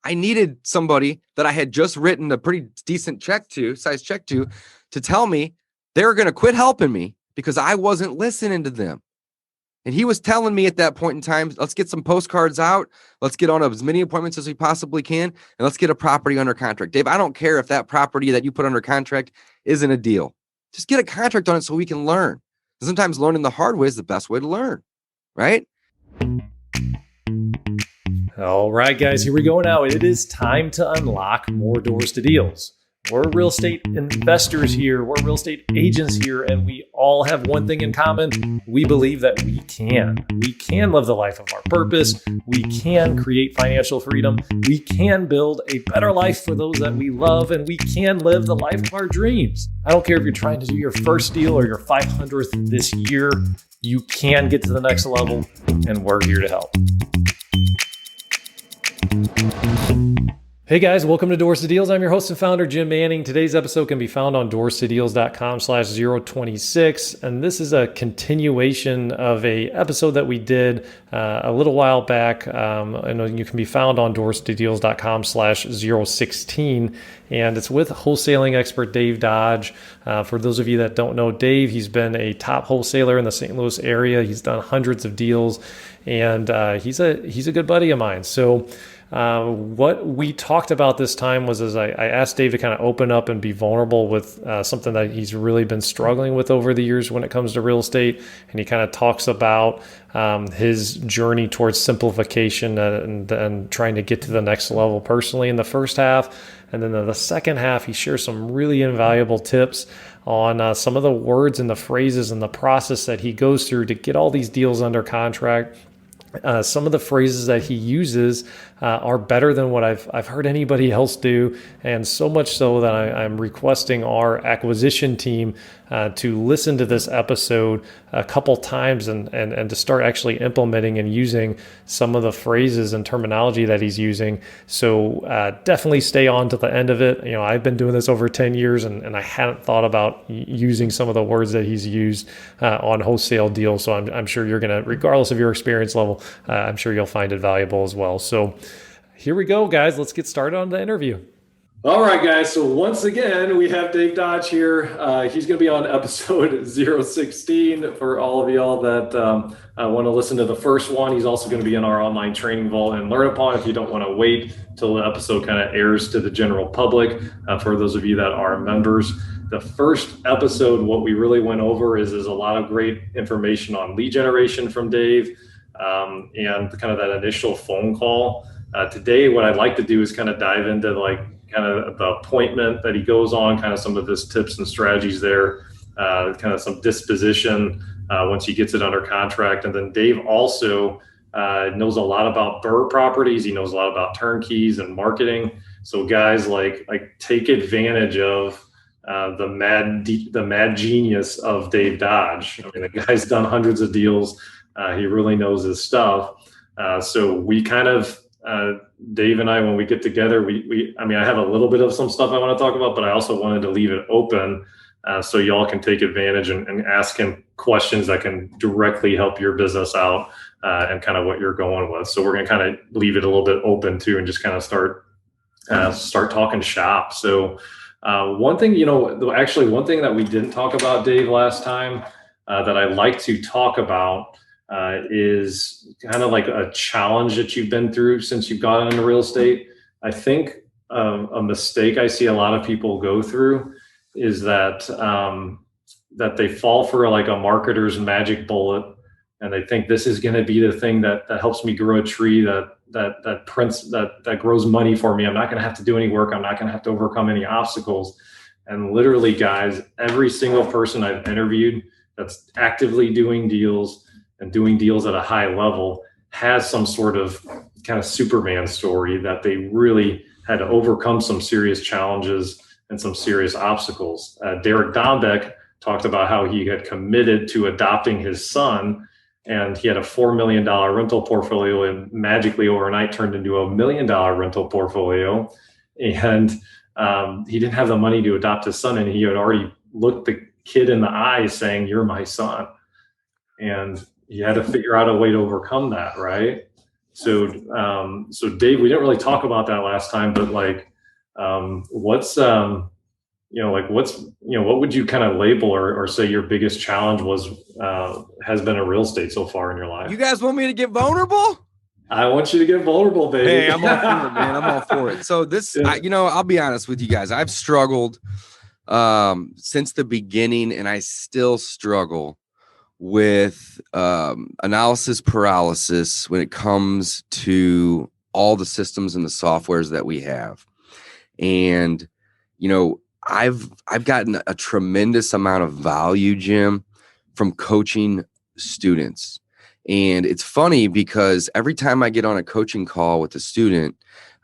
I needed somebody that I had just written a pretty decent size check to tell me they were going to quit helping me because I wasn't listening to them. And he was telling me at that point in time, let's get some postcards out. Let's get on as many appointments as we possibly can. And let's get a property under contract. Dave, I don't care if that property that you put under contract isn't a deal. Just get a contract on it so we can learn. Sometimes learning the hard way is the best way to learn, right? All right, guys, here we go now. It is time to unlock more doors to deals. We're real estate investors here. We're real estate agents here, and we all have one thing in common. We believe that we can. We can live the life of our purpose. We can create financial freedom. We can build a better life for those that we love, and we can live the life of our dreams. I don't care if you're trying to do your first deal or your 500th this year. You can get to the next level, and we're here to help. Hey guys, welcome to Doors to Deals. I'm your host and founder, Jim Manning. Today's episode can be found on doorstodeals.com/026. And this is a continuation of a episode that we did a little while back. And you can be found on doorstodeals.com/016. And it's with wholesaling expert Dave Dodge. For those of you that don't know Dave, he's been a top wholesaler in the St. Louis area. He's done hundreds of deals, and he's a good buddy of mine. So what we talked about this time was I asked Dave to kind of open up and be vulnerable with something that he's really been struggling with over the years when it comes to real estate. And he kind of talks about his journey towards simplification and trying to get to the next level personally in the first half. And then in the second half, he shares some really invaluable tips on some of the words and the phrases and the process that he goes through to get all these deals under contract. Some of the phrases that he uses are better than what I've heard anybody else do, and so much so that I'm requesting our acquisition team to listen to this episode a couple times and to start actually implementing and using some of the phrases and terminology that he's using. So definitely stay on to the end of it. You know, I've been doing this over 10 years and I hadn't thought about using some of the words that he's used on wholesale deals. So I'm sure you're going to, regardless of your experience level, I'm sure you'll find it valuable as well. So here we go, guys. Let's get started on the interview. All right, guys. So once again, we have Dave Dodge here. He's going to be on episode 016 for all of y'all that want to listen to the first one. He's also going to be in our online training vault and learn upon if you don't want to wait till the episode kind of airs to the general public. For those of you that are members, the first episode, what we really went over is a lot of great information on lead generation from Dave and kind of that initial phone call. Today, what I'd like to do is kind of dive into like kind of the appointment that he goes on, kind of some of his tips and strategies there, kind of some disposition once he gets it under contract. And then Dave also knows a lot about BRRRR properties. He knows a lot about turnkeys and marketing. So guys, like take advantage of the mad genius of Dave Dodge. I mean, the guy's done hundreds of deals. He really knows his stuff. So we kind of, Dave and I, when we get together, I have a little bit of some stuff I want to talk about, but I also wanted to leave it open so y'all can take advantage and ask him questions that can directly help your business out and kind of what you're going with. So we're going to kind of leave it a little bit open too, and just kind of start talking shop. So one thing, one thing that we didn't talk about, Dave, last time that I'd like to talk about is kind of like a challenge that you've been through since you've gotten into real estate. I think a mistake I see a lot of people go through is that they fall for like a marketer's magic bullet, and they think this is going to be the thing that helps me grow a tree that grows money for me. I'm not going to have to do any work. I'm not going to have to overcome any obstacles. And literally, guys, every single person I've interviewed that's actively doing deals and doing deals at a high level has some sort of kind of Superman story that they really had to overcome some serious challenges and some serious obstacles. Derek Dombeck talked about how he had committed to adopting his son, and he had a $4 million rental portfolio and magically overnight turned into a $1 million rental portfolio. And he didn't have the money to adopt his son, and he had already looked the kid in the eye saying, "You're my son." And you had to figure out a way to overcome that, right? So Dave, we didn't really talk about that last time, but like, what's, what would you kind of label or say your biggest challenge has been in real estate so far in your life? You guys want me to get vulnerable? I want you to get vulnerable, baby. Hey, I'm all for it, man. I'm all for it. So I'll be honest with you guys. I've struggled since the beginning, and I still struggle with analysis paralysis when it comes to all the systems and the softwares that we have. And, I've gotten a tremendous amount of value, Jim, from coaching students. And it's funny because every time I get on a coaching call with a student,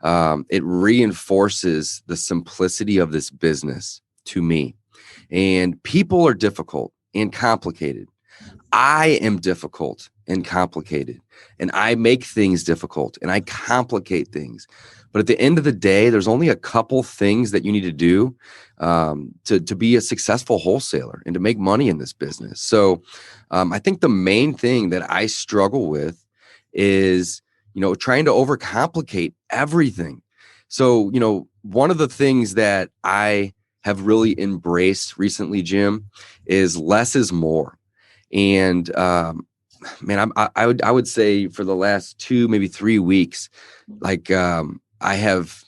it reinforces the simplicity of this business to me. And people are difficult and complicated. I am difficult and complicated, and I make things difficult and I complicate things. But at the end of the day, there's only a couple things that you need to do to be a successful wholesaler and to make money in this business. So I think the main thing that I struggle with is, trying to overcomplicate everything. So, one of the things that I have really embraced recently, Jim, is less is more. And man, I would say for the last 2, maybe 3 weeks, like I have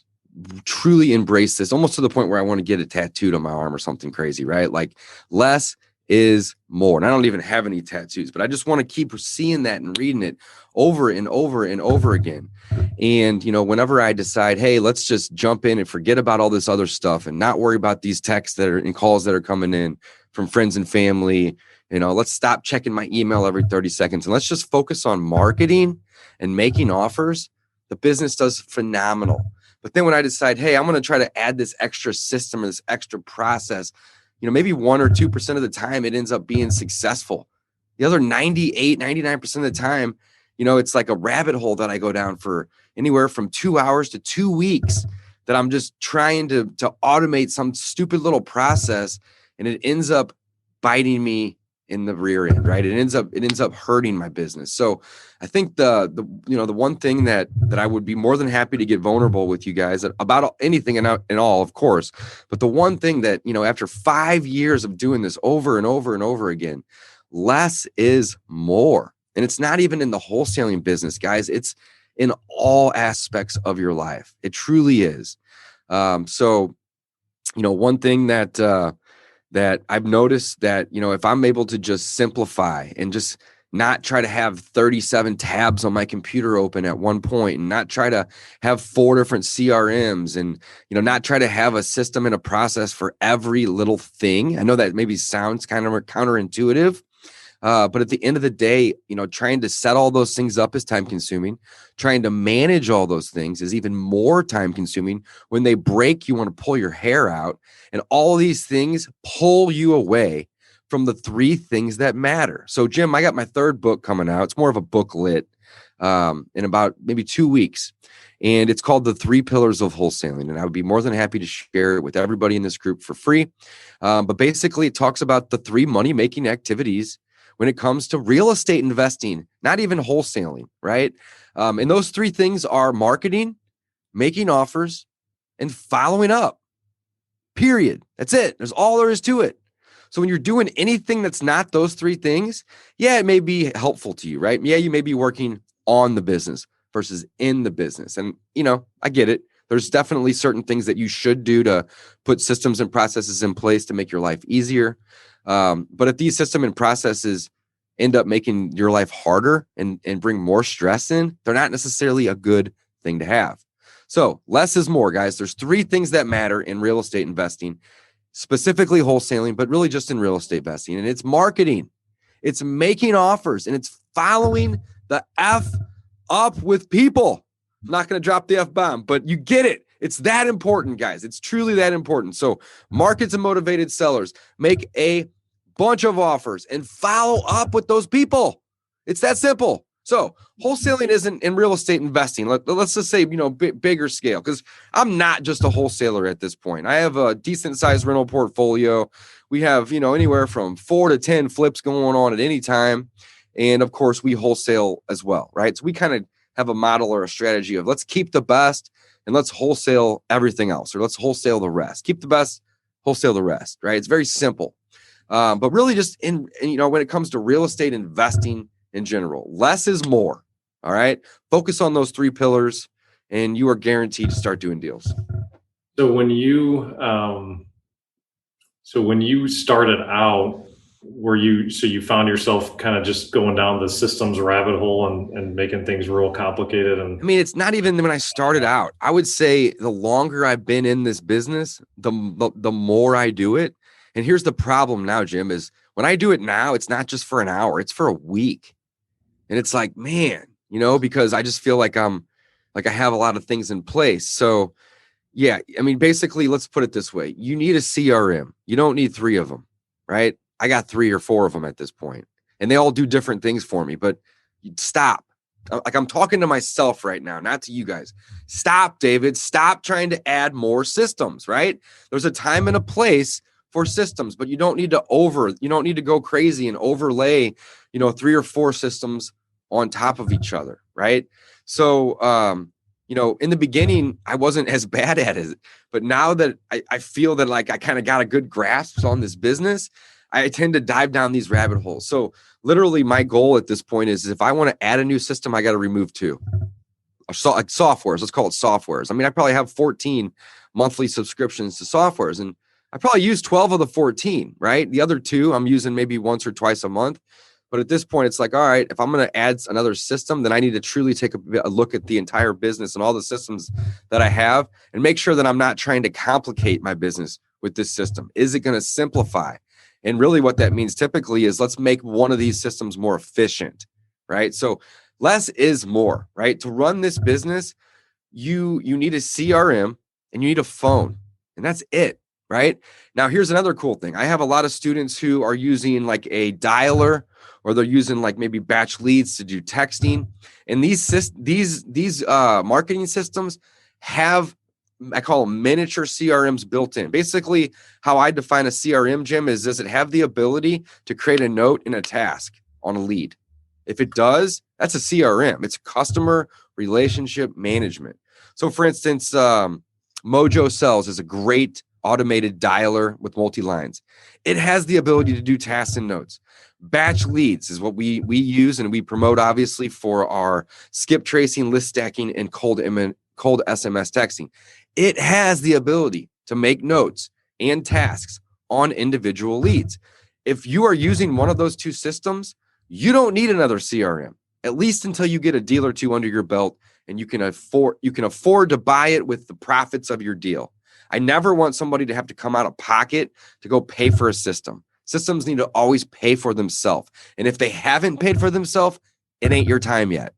truly embraced this almost to the point where I want to get it tattooed on my arm or something crazy, right? Like less is more. And I don't even have any tattoos, but I just want to keep seeing that and reading it over and over and over again. And, whenever I decide, hey, let's just jump in and forget about all this other stuff and not worry about these texts that are and calls that are coming in from friends and family, let's stop checking my email every 30 seconds and let's just focus on marketing and making offers. The business does phenomenal. But then when I decide, hey, I'm going to try to add this extra system or this extra process, maybe 1 or 2% of the time it ends up being successful. The other 98, 99% of the time, it's like a rabbit hole that I go down for anywhere from 2 hours to 2 weeks that I'm just trying to automate some stupid little process, and it ends up biting me in the rear end, right? It ends up hurting my business. So I think the one thing that I would be more than happy to get vulnerable with you guys about anything and all, of course, but the one thing that, after 5 years of doing this over and over and over again, less is more. And it's not even in the wholesaling business, guys. It's in all aspects of your life. It truly is. So, one thing that I've noticed that, if I'm able to just simplify and just not try to have 37 tabs on my computer open at one point and not try to have 4 different CRMs and, not try to have a system and a process for every little thing. I know that maybe sounds kind of counterintuitive, but at the end of the day, trying to set all those things up is time consuming. Trying to manage all those things is even more time consuming. When they break, you want to pull your hair out, and all these things pull you away from the 3 things that matter. So Jim, I got my 3rd book coming out. It's more of a booklet in about maybe 2 weeks. And it's called The 3 Pillars of Wholesaling. And I would be more than happy to share it with everybody in this group for free. But basically it talks about the 3 money-making activities when it comes to real estate investing, not even wholesaling, right? And those 3 things are marketing, making offers, and following up. Period. That's it. There's all there is to it. So when you're doing anything that's not those 3 things, yeah, it may be helpful to you, right? Yeah, you may be working on the business versus in the business. And, I get it. There's definitely certain things that you should do to put systems and processes in place to make your life easier. But if these systems and processes end up making your life harder and bring more stress in, they're not necessarily a good thing to have. So less is more, guys. There's 3 things that matter in real estate investing, specifically wholesaling, but really just in real estate investing. And it's marketing, it's making offers, and it's following the F up with people. I'm not going to drop the F-bomb, but you get it. It's that important, guys. It's truly that important. So markets and motivated sellers, make a bunch of offers and follow up with those people. It's that simple. So wholesaling isn't in real estate investing. Let's just say, bigger scale, because I'm not just a wholesaler at this point. I have a decent sized rental portfolio. We have, anywhere from 4 to 10 flips going on at any time. And of course we wholesale as well, right? So we kind of have a model or a strategy of let's keep the best and let's wholesale everything else, or let's wholesale the rest. Keep the best, wholesale the rest, right? It's very simple. But really just when it comes to real estate investing in general, less is more. All right. Focus on those 3 pillars and you are guaranteed to start doing deals. So when you started out, you found yourself kind of just going down the systems rabbit hole and making things real complicated? And I mean, it's not even when I started out. I would say the longer I've been in this business, the more I do it. And here's the problem now, Jim, is when I do it now, it's not just for an hour, it's for a week. And it's like, man, because I just feel like I have a lot of things in place. So yeah, I mean, basically, let's put it this way. You need a CRM. You don't need 3 of them, right? I got 3 or 4 of them at this point, and they all do different things for me, but stop. Like, I'm talking to myself right now, not to you guys. Stop, David. Stop trying to add more systems, right? There's a time and a place for systems, but you don't need to go crazy and overlay, 3 or 4 systems on top of each other, right? So, in the beginning, I wasn't as bad at it, but now that I feel that like I kind of got a good grasp on this business, I tend to dive down these rabbit holes. So literally my goal at this point is if I want to add a new system, I got to remove 2. Like softwares, let's call it softwares. I mean, I probably have 14 monthly subscriptions to softwares, and I probably use 12 of the 14, right? The other 2 I'm using maybe once or twice a month. But at this point, it's like, all right, if I'm going to add another system, then I need to truly take a look at the entire business and all the systems that I have and make sure that I'm not trying to complicate my business with this system. Is it going to simplify? And really what that means typically is let's make one of these systems more efficient, right? So less is more, right? To run this business, you need a CRM and you need a phone, and that's it, right? Now, here's another cool thing. I have a lot of students who are using like a dialer, or they're using like maybe batch leads to do texting. And these marketing systems have, I call them miniature CRMs built in. Basically, how I define a CRM, Jim, is does it have the ability to create a note in a task on a lead? If it does, that's a CRM. It's customer relationship management. So for instance, Mojo Sells is a great automated dialer with multi-lines. It has the ability to do tasks and notes. Batch leads is what we use and we promote, obviously, for our skip tracing, list stacking, and cold SMS texting. It has the ability to make notes and tasks on individual leads. If you are using one of those 2 systems, you don't need another CRM, at least until you get a deal or 2 under your belt and you can afford to buy it with the profits of your deal. I never want somebody to have to come out of pocket to go pay for a system. Systems need to always pay for themselves. And if they haven't paid for themselves, it ain't your time yet.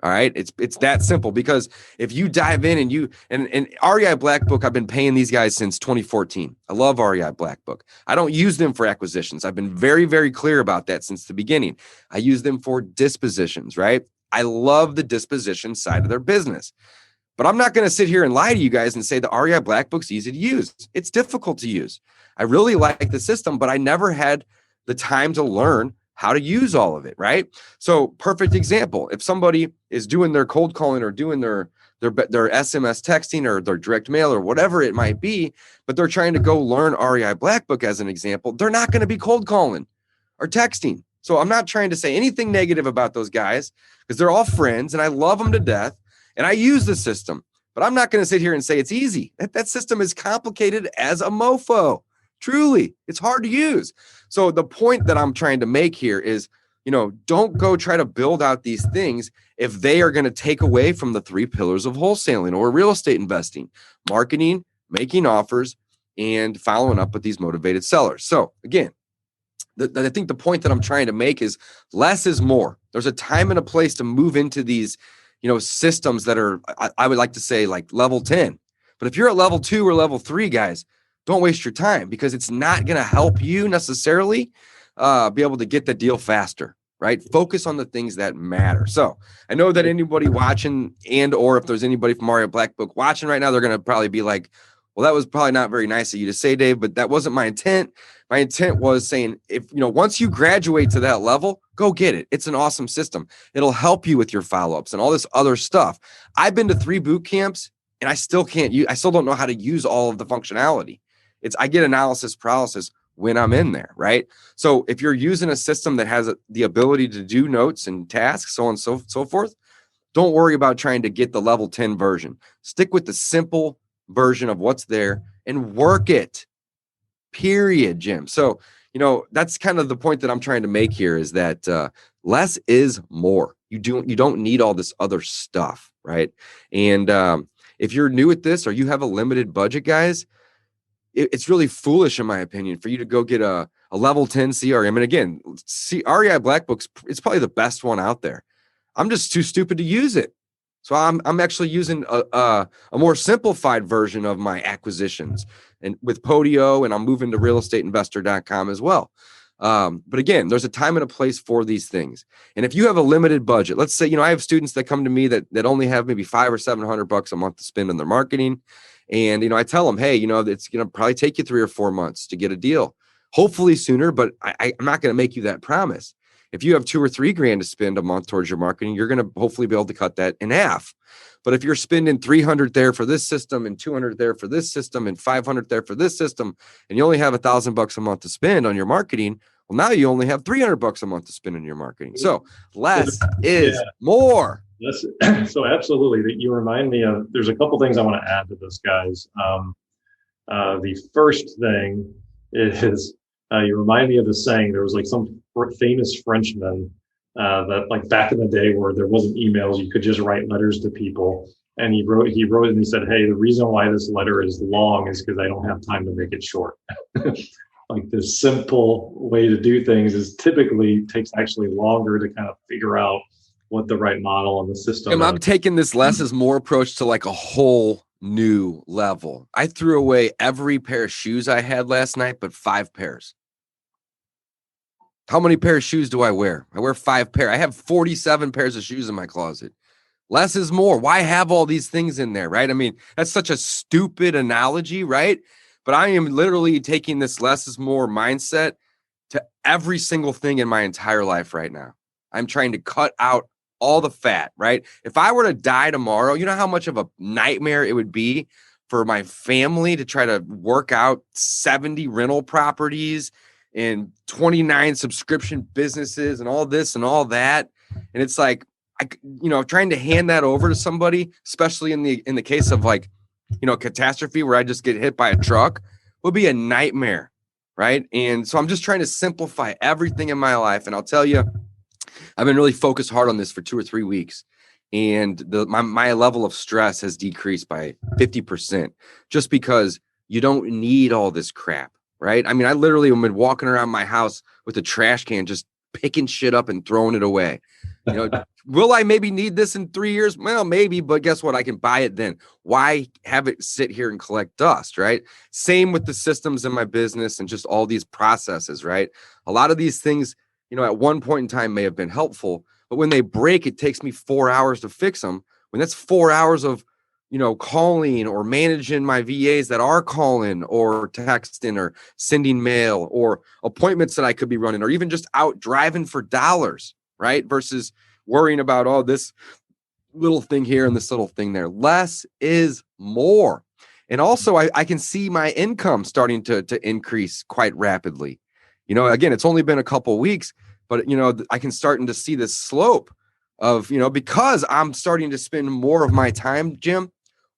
All right. It's that simple, because if you dive in and REI Black Book, I've been paying these guys since 2014. I love REI Black Book. I don't use them for acquisitions. I've been very, very clear about that since the beginning. I use them for dispositions, right? I love the disposition side of their business. But I'm not going to sit here and lie to you guys and say the REI Black Book's easy to use. It's difficult to use. I really like the system, but I never had the time to learn how to use all of it, right? So perfect example, if somebody is doing their cold calling or doing their SMS texting or their direct mail or whatever it might be, but they're trying to go learn REI Black Book as an example, they're not going to be cold calling or texting. So I'm not trying to say anything negative about those guys because they're all friends and I love them to death. And I use the system, but I'm not going to sit here and say it's easy. That system is complicated as a mofo. Truly, it's hard to use. So the point that I'm trying to make here is, don't go try to build out these things if they are going to take away from the 3 pillars of wholesaling or real estate investing: marketing, making offers, and following up with these motivated sellers. So again, I think the point that I'm trying to make is less is more. There's a time and a place to move into these systems that are, I would like to say, like level 10. But if you're at level 2 or level 3, guys, don't waste your time, because it's not going to help you necessarily be able to get the deal faster, right? Focus on the things that matter. So I know that anybody watching or if there's anybody from REI Black Book watching right now, they're going to probably be like, well, that was probably not very nice of you to say, Dave, but that wasn't my intent. My intent was saying, if once you graduate to that level, go get it. It's an awesome system. It'll help you with your follow-ups and all this other stuff. I've been to 3 boot camps and I still don't know how to use all of the functionality. I get analysis paralysis when I'm in there, right? So if you're using a system that has the ability to do notes and tasks, so on and so forth, don't worry about trying to get the level 10 version. Stick with the simple version of what's there and work it. Period, Jim. So, that's kind of the point that I'm trying to make here is that less is more. You don't need all this other stuff, right? And if you're new at this or you have a limited budget, guys, it's really foolish, in my opinion, for you to go get a level 10 CRM. And again, REI Black Book's it's probably the best one out there. I'm just too stupid to use it. So I'm actually using a more simplified version of my acquisitions and with Podio, and I'm moving to realestateinvestor.com as well. But again, there's a time and a place for these things. And if you have a limited budget, let's say, I have students that come to me that only have maybe $500 or $700 a month to spend on their marketing. And, I tell them, hey, it's going to probably take you 3 or 4 months to get a deal, hopefully sooner, but I'm not going to make you that promise. If you have $2 or $3 grand to spend a month towards your marketing, you're going to hopefully be able to cut that in half. But if you're spending 300 there for this system and 200 there for this system and 500 there for this system, and you only have $1,000 a month to spend on your marketing, well, now you only have $300 a month to spend on your marketing. So less is more. Yes. So absolutely. You remind me of, there's a couple things I want to add to this, guys. The first thing is, you remind me of the saying, there was like some famous Frenchman that like back in the day where there wasn't emails, you could just write letters to people. And he wrote and he said, hey, the reason why this letter is long is because I don't have time to make it short. Like the simple way to do things is typically takes actually longer to kind of figure out what the right model on the system is. I'm taking this less is more approach to like a whole new level. I threw away every pair of shoes I had last night, but 5 pairs. How many pair of shoes do I wear? I wear 5 pair. I have 47 pairs of shoes in my closet. Less is more. Why have all these things in there, right? I mean, that's such a stupid analogy, right? But I am literally taking this less is more mindset to every single thing in my entire life right now. I'm trying to cut out all the fat, right? If I were to die tomorrow, you know how much of a nightmare it would be for my family to try to work out 70 rental properties and 29 subscription businesses and all this and all that. And it's like, trying to hand that over to somebody, especially in the case of like, catastrophe where I just get hit by a truck, would be a nightmare, right? And so I'm just trying to simplify everything in my life. And I'll tell you, I've been really focused hard on this for 2 or 3 weeks. And my level of stress has decreased by 50% just because you don't need all this crap. Right. I mean, I literally have been walking around my house with a trash can, just picking shit up and throwing it away. Will I maybe need this in 3 years? Well, maybe, but guess what? I can buy it then. Why have it sit here and collect dust? Right. Same with the systems in my business and just all these processes. Right. A lot of these things, at one point in time may have been helpful, but when they break, it takes me 4 hours to fix them. When that's 4 hours of calling or managing my VAs that are calling or texting or sending mail or appointments that I could be running or even just out driving for dollars, right? Versus worrying about, this little thing here and this little thing there. Less is more. And also I can see my income starting to increase quite rapidly. Again, it's only been a couple weeks, but, I can starting to see this slope of, because I'm starting to spend more of my time, Jim,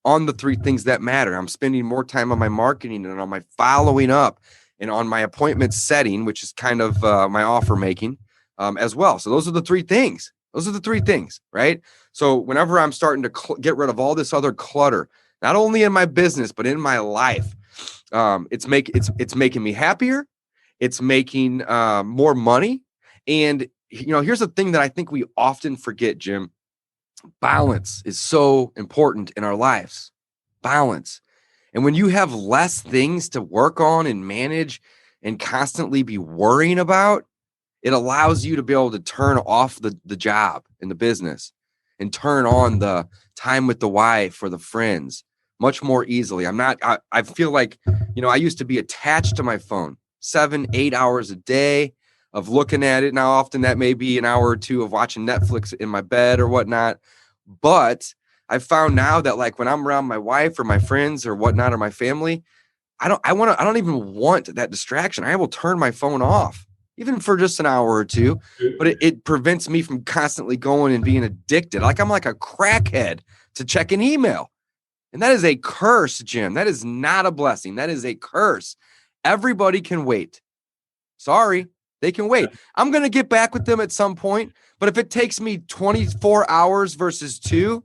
on the 3 things that matter. I'm spending more time on my marketing and on my following up and on my appointment setting, which is kind of my offer making as well. So those are the 3 things. Those are the 3 things, right? So whenever I'm starting to get rid of all this other clutter, not only in my business, but in my life, it's making me happier. It's making more money. And, here's the thing that I think we often forget, Jim. Balance is so important in our lives. Balance. And when you have less things to work on and manage and constantly be worrying about, it allows you to be able to turn off the job and the business and turn on the time with the wife or the friends much more easily. I feel like, I used to be attached to my phone. 7, 8 hours a day of looking at it. Now, often that may be an hour or two of watching Netflix in my bed or whatnot. But I found now that like when I'm around my wife or my friends or whatnot or my family, I don't even want that distraction. I will turn my phone off, even for just an hour or two, but it prevents me from constantly going and being addicted. Like I'm like a crackhead to check an email. And that is a curse, Jim. That is not a blessing. That is a curse. Everybody can wait. Sorry, they can wait. I'm going to get back with them at some point, but if it takes me 24 hours versus 2,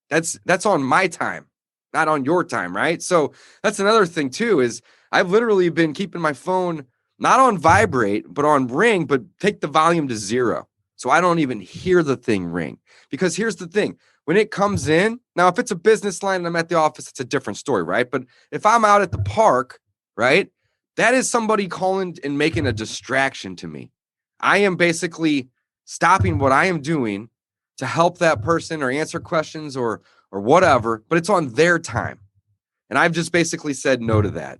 that's on my time, not on your time, right? So that's another thing too, is I've literally been keeping my phone not on vibrate, but on ring, but take the volume to 0. So I don't even hear the thing ring. Because here's the thing, when it comes in, now if it's a business line and I'm at the office, it's a different story, right? But if I'm out at the park, right, that is somebody calling and making a distraction to me. I am basically stopping what I am doing to help that person or answer questions or whatever, but it's on their time. And I've just basically said no to that.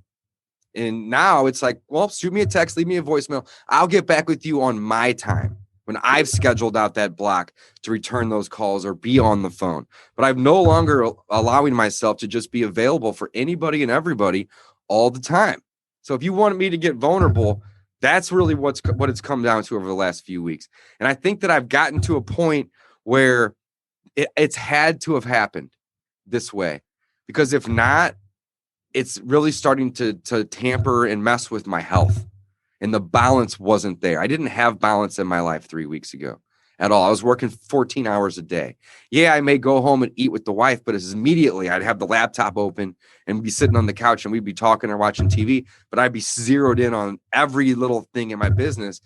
And now it's like, well, shoot me a text, leave me a voicemail. I'll get back with you on my time when I've scheduled out that block to return those calls or be on the phone. But I'm no longer allowing myself to just be available for anybody and everybody all the time. So if you want me to get vulnerable, that's really what it's come down to over the last few weeks. And I think that I've gotten to a point where it's had to have happened this way, because if not, it's really starting to tamper and mess with my health, and the balance wasn't there. I didn't have balance in my life 3 weeks ago at all. I was working 14 hours a day. Yeah, I may go home and eat with the wife, but it's immediately I'd have the laptop open and be sitting on the couch and we'd be talking or watching TV, but I'd be zeroed in on every little thing in my business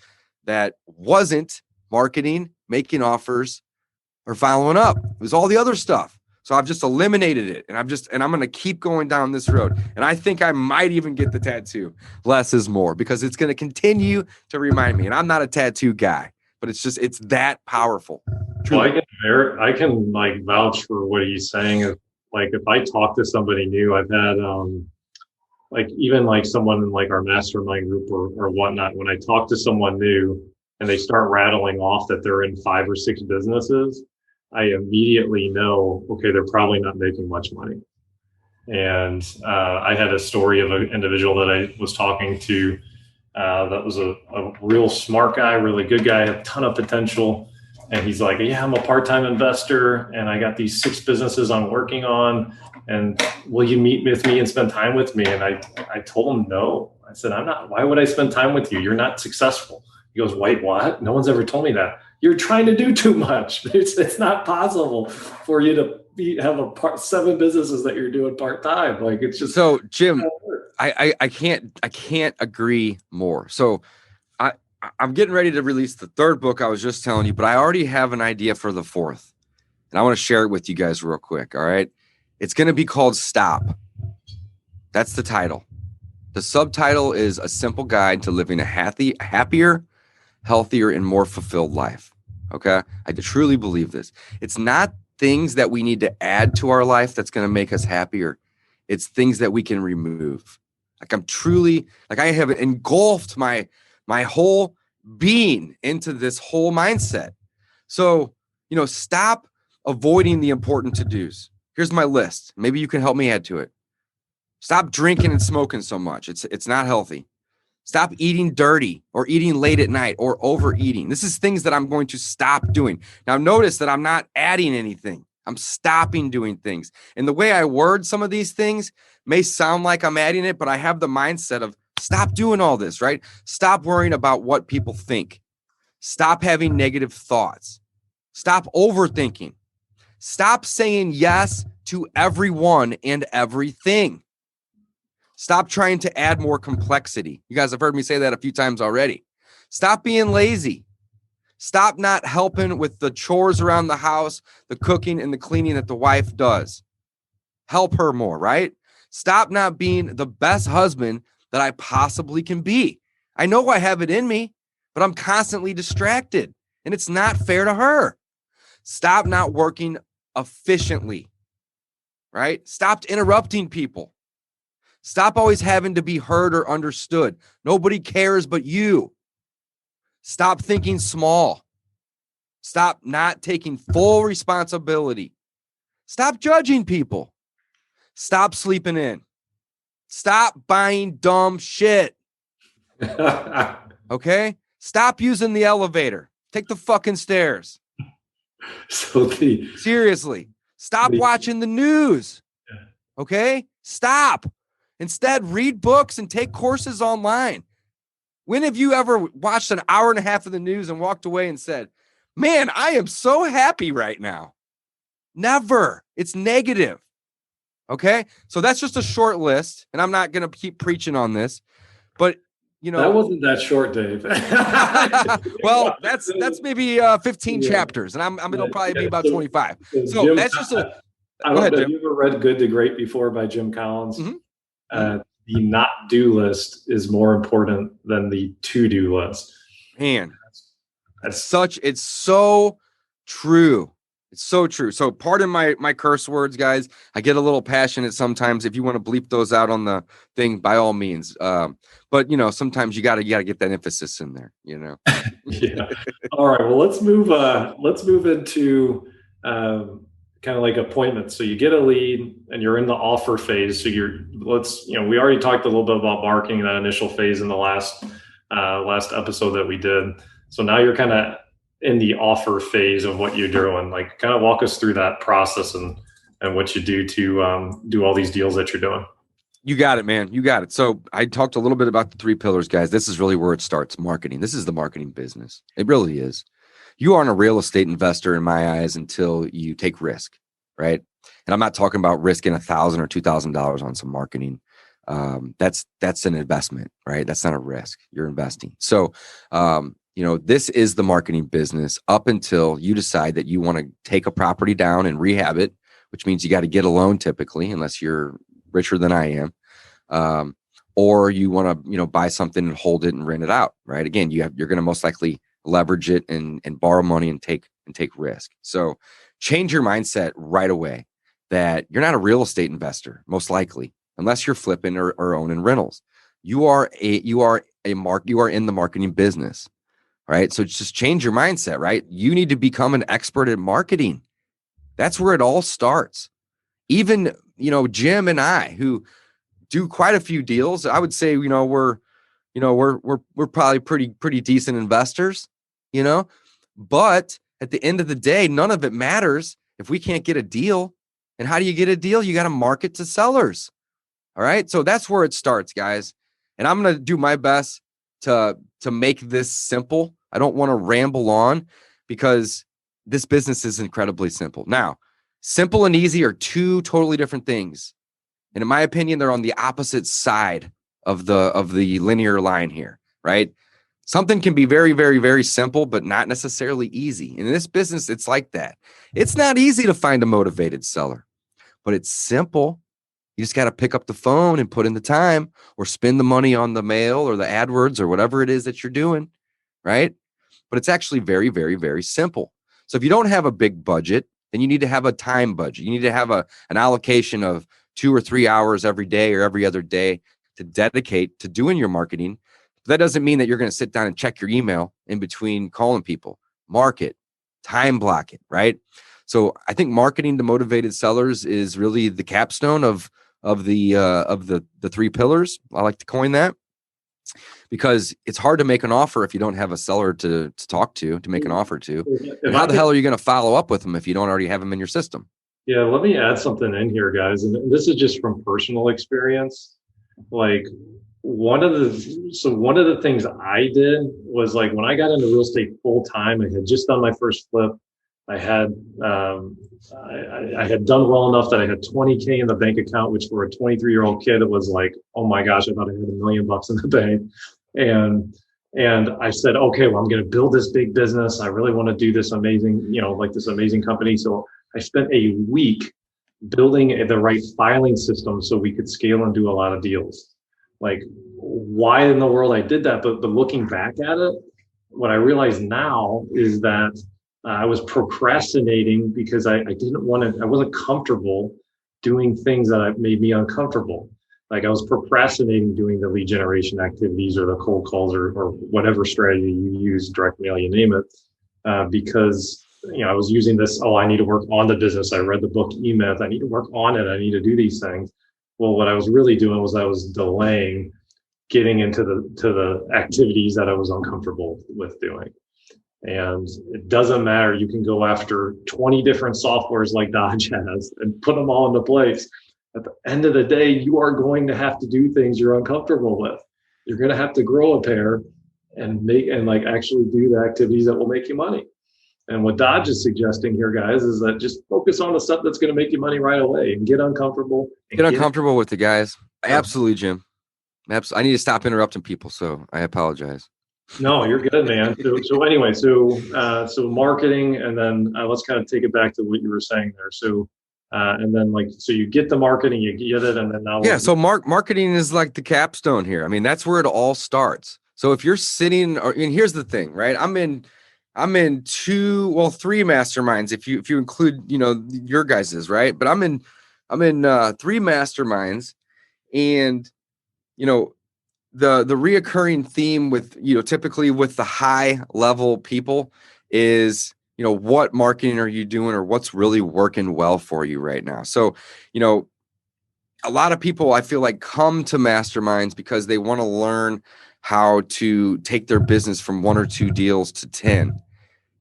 that wasn't marketing, making offers, or following up. It was all the other stuff. So I've just eliminated it, and I'm going to keep going down this road. And I think I might even get the tattoo. Less is more, because it's going to continue to remind me. And I'm not a tattoo guy, but it's that powerful. Truly. Well, I can like vouch for what he's saying. Like if I talk to somebody new, I've had like even like someone in like our mastermind group or whatnot. When I talk to someone new and they start rattling off that they're in 5 or 6 businesses, I immediately know, okay, they're probably not making much money. And I had a story of an individual that I was talking to that was a real smart guy, really good guy, had a ton of potential. And he's like, yeah, I'm a part-time investor and I got these 6 businesses I'm working on. And will you meet with me and spend time with me? And I told him no. I said, I'm not. Why would I spend time with you? You're not successful. He goes, wait, what? No one's ever told me that. You're trying to do too much. It's not possible for you to have 7 businesses that you're doing part-time. Like it's just so, Jim. I can't agree more. So I'm getting ready to release the 3rd book I was just telling you, but I already have an idea for the 4th, and I want to share it with you guys real quick. All right, it's going to be called Stop. That's the title. The subtitle is A Simple Guide to Living a happier, healthier, and more fulfilled life. Okay. I truly believe this. It's not things that we need to add to our life that's going to make us happier. It's things that we can remove. Like I'm truly, like I have engulfed my whole being into this whole mindset. So, stop avoiding the important to-dos. Here's my list. Maybe you can help me add to it. Stop drinking and smoking so much. It's not healthy. Stop eating dirty or eating late at night or overeating. This is things that I'm going to stop doing. Now, notice that I'm not adding anything. I'm stopping doing things. And the way I word some of these things may sound like I'm adding it, but I have the mindset of stop doing all this, right? Stop worrying about what people think. Stop having negative thoughts. Stop overthinking. Stop saying yes to everyone and everything. Stop trying to add more complexity. You guys have heard me say that a few times already. Stop being lazy. Stop not helping with the chores around the house, the cooking and the cleaning that the wife does. Help her more, right? Stop not being the best husband that I possibly can be. I know I have it in me, but I'm constantly distracted, and it's not fair to her. Stop not working efficiently, right? Stop interrupting people. Stop always having to be heard or understood. Nobody cares but you. Stop thinking small. Stop not taking full responsibility. Stop judging people. Stop sleeping in. Stop buying dumb shit. Okay? Stop using the elevator. Take the fucking stairs. Seriously. Stop watching the news. Okay? Stop. Instead, read books and take courses online. When have you ever watched an hour and a half of the news and walked away and said, man, I am so happy right now? Never. It's negative. Okay? So that's just a short list, and I'm not going to keep preaching on this, but that wasn't that short, Dave. Well, that's maybe 15 chapters, and it'll probably be about 25. So Jim, that's just a. Go ahead, Jim. Have you ever read Good to Great before by Jim Collins? Mm-hmm. The not-do list is more important than the to-do list. Man, it's so true. It's so true. So pardon my curse words, guys. I get a little passionate sometimes. If you want to bleep those out on the thing, by all means. But sometimes you gotta get that emphasis in there. Yeah. All right. Well, let's move into kind of like appointments. So you get a lead and you're in the offer phase. So we already talked a little bit about marketing, that initial phase in the last episode that we did. So now you're kind of in the offer phase of what you're doing. Like, kind of walk us through that process and what you do to do all these deals that you're doing. You got it, man. You got it. So I talked a little bit about the 3 pillars, guys. This is really where it starts. Marketing. This is the marketing business. It really is. You aren't a real estate investor in my eyes until you take risk, right? And I'm not talking about risking $1,000 or $2,000 on some marketing. That's an investment, right? That's not a risk. You're investing. So, this is the marketing business up until you decide that you want to take a property down and rehab it, which means you got to get a loan typically, unless you're richer than I am. Or you want to, buy something and hold it and rent it out, right? Again, you're going to most likely leverage it and borrow money and take risk. So change your mindset right away that you're not a real estate investor, most likely, unless you're flipping or owning rentals. You are in the marketing business, right? So just change your mindset, right? You need to become an expert at marketing. That's where it all starts. Even, Jim and I, who do quite a few deals, I would say, we're probably pretty decent investors, but at the end of the day, none of it matters if we can't get a deal. And how do you get a deal? You got to market to sellers. All right. So that's where it starts, guys. And I'm going to do my best to make this simple. I don't want to ramble on because this business is incredibly simple. Now, simple and easy are 2 totally different things. And in my opinion, they're on the opposite side of the linear line here, right? Something can be very, very, very simple, but not necessarily easy. In this business, it's like that. It's not easy to find a motivated seller, but it's simple. You just got to pick up the phone and put in the time or spend the money on the mail or the AdWords or whatever it is that you're doing, right? But it's actually very, very, very simple. So if you don't have a big budget, then you need to have a time budget. You need to have an allocation of 2 or 3 hours every day or every other day to dedicate to doing your marketing. But that doesn't mean that you're going to sit down and check your email in between calling people. Market, time block it, right? So I think marketing to motivated sellers is really the capstone of the 3 pillars. I like to coin that because it's hard to make an offer if you don't have a seller to talk to make an offer to. And how the hell are you going to follow up with them if you don't already have them in your system? Yeah, let me add something in here, guys. And this is just from personal experience. Like one of the things I did was, like, when I got into real estate full time, I had just done my first flip. I had done well enough that I had $20K in the bank account, which for a 23-year-old kid, it was like, oh my gosh, I thought I had $1 million in the bank. And I said, okay, well, I'm going to build this big business. I really want to do this amazing, this amazing company. So I spent a week building the right filing system so we could scale and do a lot of deals. Like, why in the world I did that? But looking back at it, what I realize now is that I was procrastinating because I wasn't comfortable doing things that made me uncomfortable. Like I was procrastinating doing the lead generation activities or the cold calls or whatever strategy you use, direct mail, you name it, because I was using this. Oh, I need to work on the business. I read the book E-Myth. I need to work on it. I need to do these things. Well, what I was really doing was I was delaying getting into the activities that I was uncomfortable with doing. And it doesn't matter. You can go after 20 different softwares like Dodge has and put them all into place. At the end of the day, you are going to have to do things you're uncomfortable with. You're going to have to grow a pair and actually do the activities that will make you money. And what Dodge is suggesting here, guys, is that just focus on the stuff that's going to make you money right away and get uncomfortable. Get uncomfortable with the guys. Absolutely, Jim. I need to stop interrupting people, so I apologize. No, you're good, man. So anyway, so marketing, and then let's kind of take it back to what you were saying there. So, and then so you get the marketing, you get it, and then now. Yeah. So marketing is like the capstone here. I mean, that's where it all starts. So if you're sitting, and here's the thing, right? I'm in three masterminds if you include, your guys's, right? But I'm in three masterminds, and the reoccurring theme with, typically with the high level people is, what marketing are you doing or what's really working well for you right now? So, a lot of people, I feel like, come to masterminds because they want to learn how to take their business from 1 or 2 deals to 10.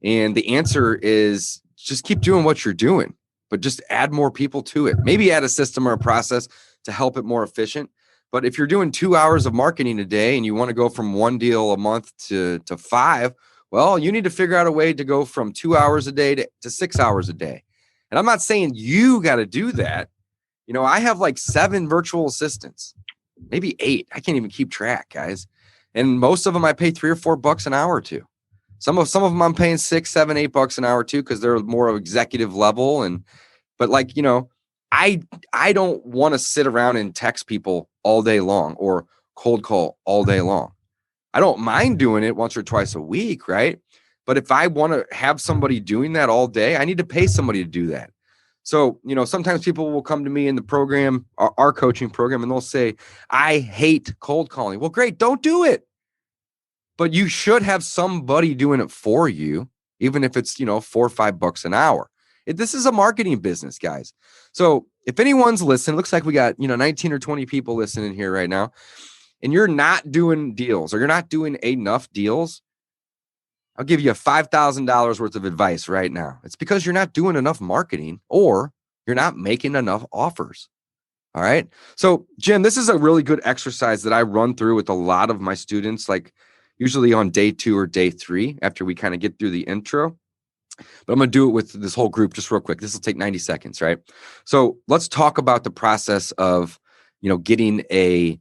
And the answer is just keep doing what you're doing, but just add more people to it. Maybe add a system or a process to help it more efficient. But if you're doing 2 hours of marketing a day and you want to go from 1 deal a month to 5, well, you need to figure out a way to go from 2 hours a day to 6 hours a day. And I'm not saying you got to do that. I have like 7 virtual assistants, maybe 8. I can't even keep track, guys. And most of them I pay $3 or $4 an hour to. Some of them I'm paying $6, $7, $8 an hour to because they're more of executive level. But I don't want to sit around and text people all day long or cold call all day long. I don't mind doing it once or twice a week, right? But if I want to have somebody doing that all day, I need to pay somebody to do that. So, sometimes people will come to me in the program, our coaching program, and they'll say, I hate cold calling. Well, great, don't do it. But you should have somebody doing it for you, even if it's, $4 or $5 an hour. This is a marketing business, guys. So if anyone's listening, looks like we got, 19 or 20 people listening here right now, and you're not doing deals or you're not doing enough deals, I'll give you $5,000 worth of advice right now. It's because you're not doing enough marketing or you're not making enough offers. All right. So, Jim, this is a really good exercise that I run through with a lot of my students, like usually on day 2 or day 3 after we kind of get through the intro. But I'm going to do it with this whole group just real quick. This will take 90 seconds, right? So let's talk about the process of, getting a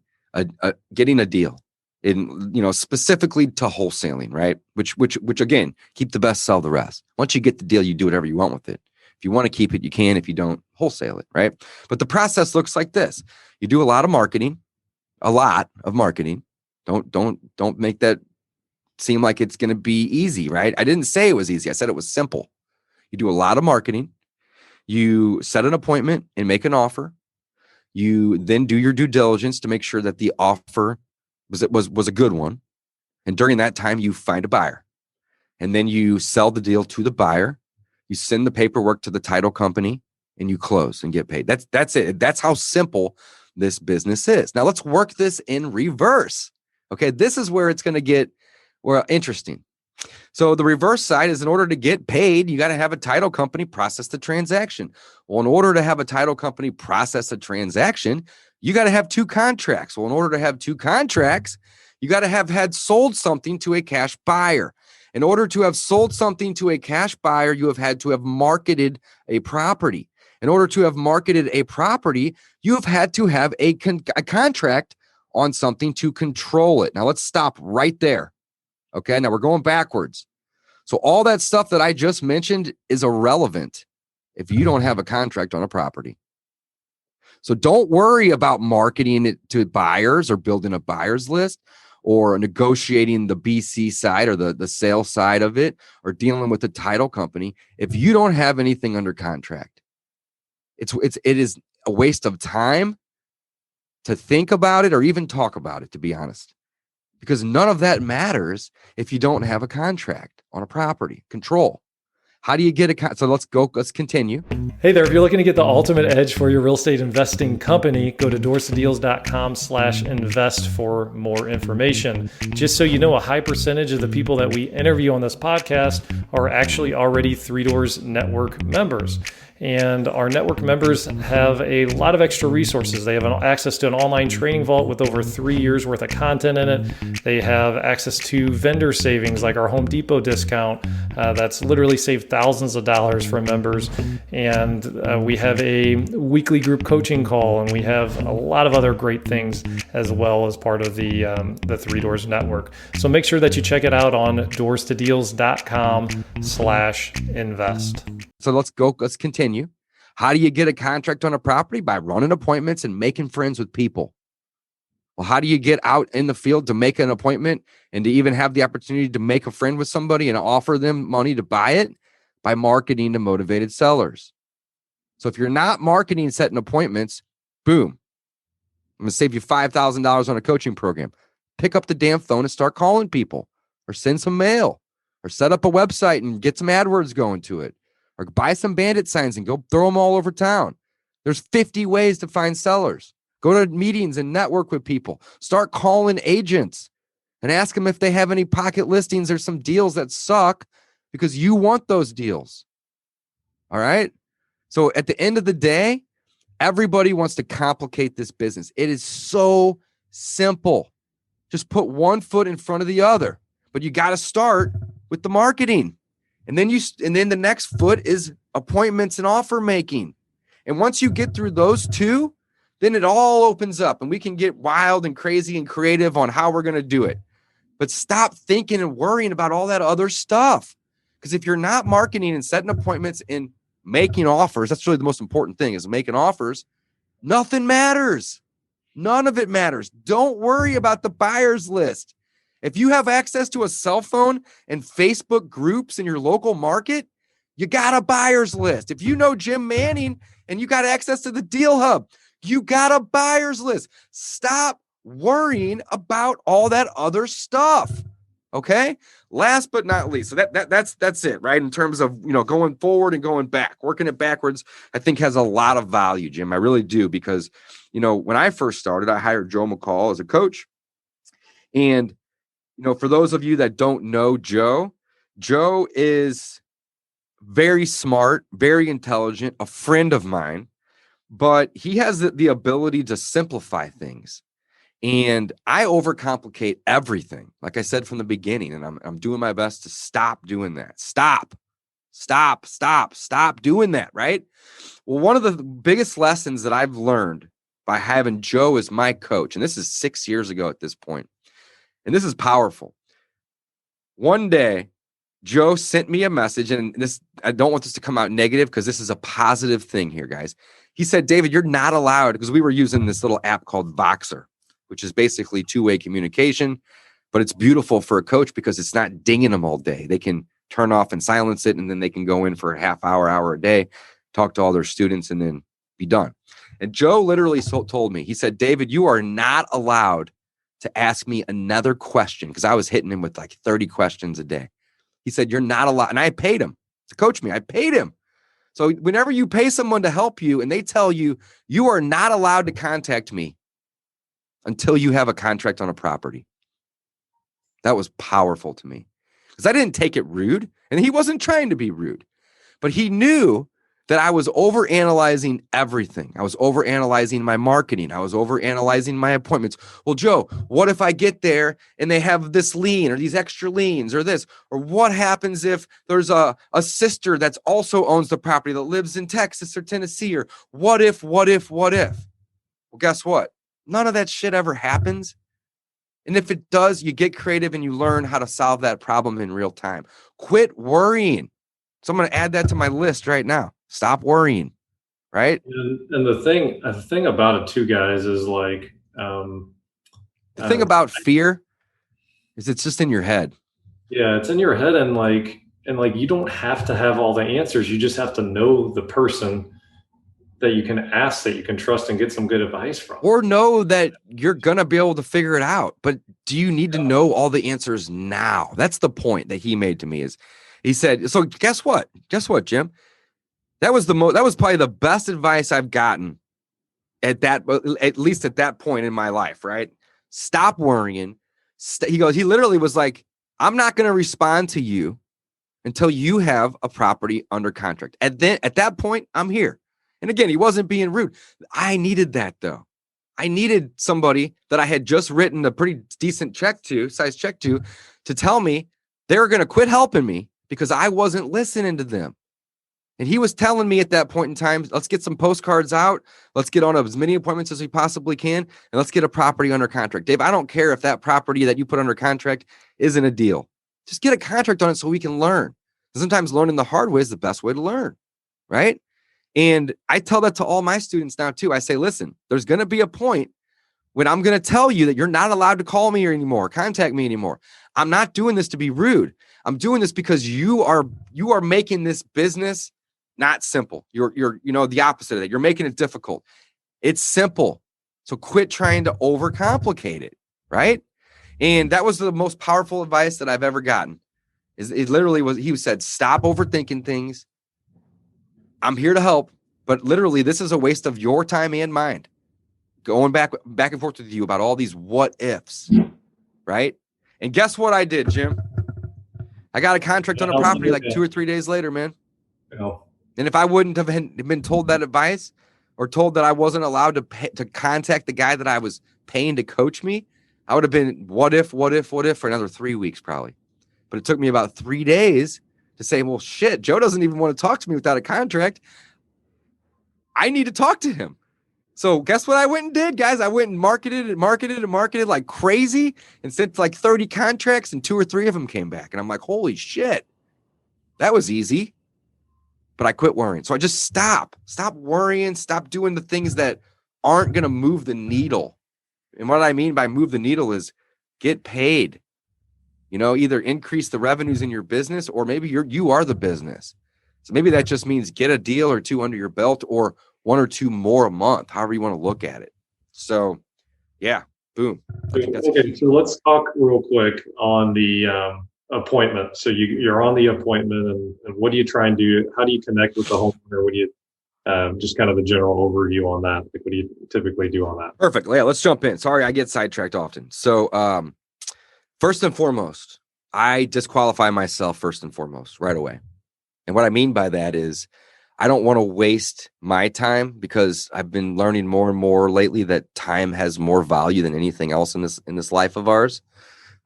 deal in, specifically to wholesaling, right? Which again, keep the best, sell the rest. Once you get the deal, you do whatever you want with it. If you want to keep it, you can. If you don't, wholesale it, right? But the process looks like this. You do a lot of marketing. Don't make that seem like it's going to be easy, right? I didn't say it was easy. I said it was simple. You do a lot of marketing. You set an appointment and make an offer. You then do your due diligence to make sure that the offer was a good one. And during that time, you find a buyer. And then you sell the deal to the buyer. You send the paperwork to the title company and you close and get paid. That's it. That's how simple this business is. Now let's work this in reverse. Okay. This is where it's going to get interesting. So the reverse side is, in order to get paid, you got to have a title company process the transaction. Well, in order to have a title company process a transaction, you got to have 2 contracts. Well, in order to have 2 contracts, you got to have had sold something to a cash buyer. In order to have sold something to a cash buyer, you have had to have marketed a property. In order to have marketed a property, you have had to have a contract on something to control it. Now let's stop right there. Okay, now we're going backwards. So all that stuff that I just mentioned is irrelevant if you don't have a contract on a property. So don't worry about marketing it to buyers or building a buyer's list or negotiating the BC side or the sales side of it or dealing with the title company if you don't have anything under contract. It is a waste of time to think about it or even talk about it, to be honest, because none of that matters if you don't have a contract on a property. Control. How do you get a so let's continue. Hey there, if you're looking to get the ultimate edge for your real estate investing company, go to doorstodeals.com/invest for more information. Just so you know, a high percentage of the people that we interview on this podcast are actually already Three Doors Network members. And our network members have a lot of extra resources. They have access to an online training vault with over 3 years worth of content in it. They have access to vendor savings like our Home Depot discount that's literally saved thousands of dollars for members. And we have a weekly group coaching call, and we have a lot of other great things as well as part of the Three Doors Network. So make sure that you check it out on doorstodeals.com/invest. So let's continue. How do you get a contract on a property? By running appointments and making friends with people. Well, how do you get out in the field to make an appointment and to even have the opportunity to make a friend with somebody and offer them money to buy it? By marketing to motivated sellers. So if you're not marketing and setting appointments, boom, I'm going to save you $5,000 on a coaching program. Pick up the damn phone and start calling people, or send some mail, or set up a website and get some AdWords going to it. Or buy some bandit signs and go throw them all over town. There's 50 ways to find sellers. Go to meetings and network with people. Start calling agents and ask them if they have any pocket listings or some deals that suck because you want those deals. All right? So at the end of the day, everybody wants to complicate this business. It is so simple. Just put one foot in front of the other. But you got to start with the marketing. And then the next foot is appointments and offer making. And once you get through those two, then it all opens up and we can get wild and crazy and creative on how we're going to do it. But stop thinking and worrying about all that other stuff. Because if you're not marketing and setting appointments and making offers, that's really the most important thing, is making offers. Nothing matters. None of it matters. Don't worry about the buyer's list. If you have access to a cell phone and Facebook groups in your local market, you got a buyer's list. If you know Jim Manning and you got access to the Deal Hub, you got a buyer's list. Stop worrying about all that other stuff. Okay? Last but not least. So that's it, right? In terms of, going forward and going back, working it backwards, I think has a lot of value, Jim. I really do, because, when I first started, I hired Joe McCall as a coach. And for those of you that don't know Joe is very smart, very intelligent, a friend of mine, but he has the ability to simplify things. And I overcomplicate everything, like I said from the beginning, and I'm doing my best to stop doing that. Stop doing that, right? Well, one of the biggest lessons that I've learned by having Joe as my coach, and this is 6 years ago at this point, and this is powerful. One day, Joe sent me a message, and I don't want this to come out negative because this is a positive thing here, guys. He said, David, you're not allowed, because we were using this little app called Voxer, which is basically two-way communication, but it's beautiful for a coach because it's not dinging them all day. They can turn off and silence it, and then they can go in for a half hour a day, talk to all their students, and then be done. And Joe literally told me, he said, David, you are not allowed to ask me another question, because I was hitting him with like 30 questions a day. He said, you're not allowed. And I paid him to coach me. I paid him. So whenever you pay someone to help you and they tell you, you are not allowed to contact me until you have a contract on a property. That was powerful to me, because I didn't take it rude, and he wasn't trying to be rude, but he knew that I was overanalyzing everything. I was overanalyzing my marketing. I was overanalyzing my appointments. Well, Joe, what if I get there and they have this lien or these extra liens or this? Or what happens if there's a sister that's also owns the property that lives in Texas or Tennessee? Or what if? Well, guess what? None of that shit ever happens. And if it does, you get creative and you learn how to solve that problem in real time. Quit worrying. So I'm going to add that to my list right now. Stop worrying, right? And the thing about it too, guys, is like the thing about fear is it's just in your head. Yeah, it's in your head, and like you don't have to have all the answers. You just have to know the person that you can ask, that you can trust and get some good advice from. Or know that you're going to be able to figure it out. But do you need to know all the answers now? That's the point that he made to me. Is he said, so guess what? Guess what, Jim? That was probably the best advice I've gotten at least at that point in my life, right? Stop worrying. He literally was like, I'm not going to respond to you until you have a property under contract. And then at that point, I'm here. And again, he wasn't being rude. I needed that though. I needed somebody that I had just written a pretty decent size check to tell me they were going to quit helping me because I wasn't listening to them. And he was telling me at that point in time, let's get some postcards out. Let's get on as many appointments as we possibly can. And let's get a property under contract. Dave, I don't care if that property that you put under contract isn't a deal. Just get a contract on it so we can learn. Sometimes learning the hard way is the best way to learn, right? And I tell that to all my students now too. I say, listen, there's going to be a point when I'm going to tell you that you're not allowed to call me anymore, contact me anymore. I'm not doing this to be rude. I'm doing this because you are making this business not simple. You're the opposite of that. You're making it difficult. It's simple. So quit trying to overcomplicate it, right? And that was the most powerful advice that I've ever gotten. It literally was, he said, stop overthinking things. I'm here to help, but literally this is a waste of your time and mind. Going back and forth with you about all these what ifs, right? And guess what I did, Jim? I got a contract on a property like 2 or 3 days later, man. And if I wouldn't have been told that advice or told that I wasn't allowed to contact the guy that I was paying to coach me, I would have been what if for another 3 weeks probably. But it took me about 3 days to say, well, shit, Joe doesn't even want to talk to me without a contract. I need to talk to him. So guess what I went and did, guys? I went and marketed like crazy and sent like 30 contracts and 2 or 3 of them came back. And I'm like, holy shit, that was easy. But I quit worrying. So I just stop worrying, stop doing the things that aren't going to move the needle. And what I mean by move the needle is get paid, either increase the revenues in your business, or maybe you are the business. So maybe that just means get a deal or 2 under your belt, or 1 or 2 more a month, however you want to look at it. So yeah, boom. Okay, so let's talk real quick on the appointment. So you're on the appointment, and what do you try and do? How do you connect with the homeowner? What do you just kind of a general overview on that? Like, what do you typically do on that? Perfect. Yeah, let's jump in. Sorry, I get sidetracked often. So first and foremost, I disqualify myself first and foremost right away. And what I mean by that is I don't want to waste my time, because I've been learning more and more lately that time has more value than anything else in this life of ours.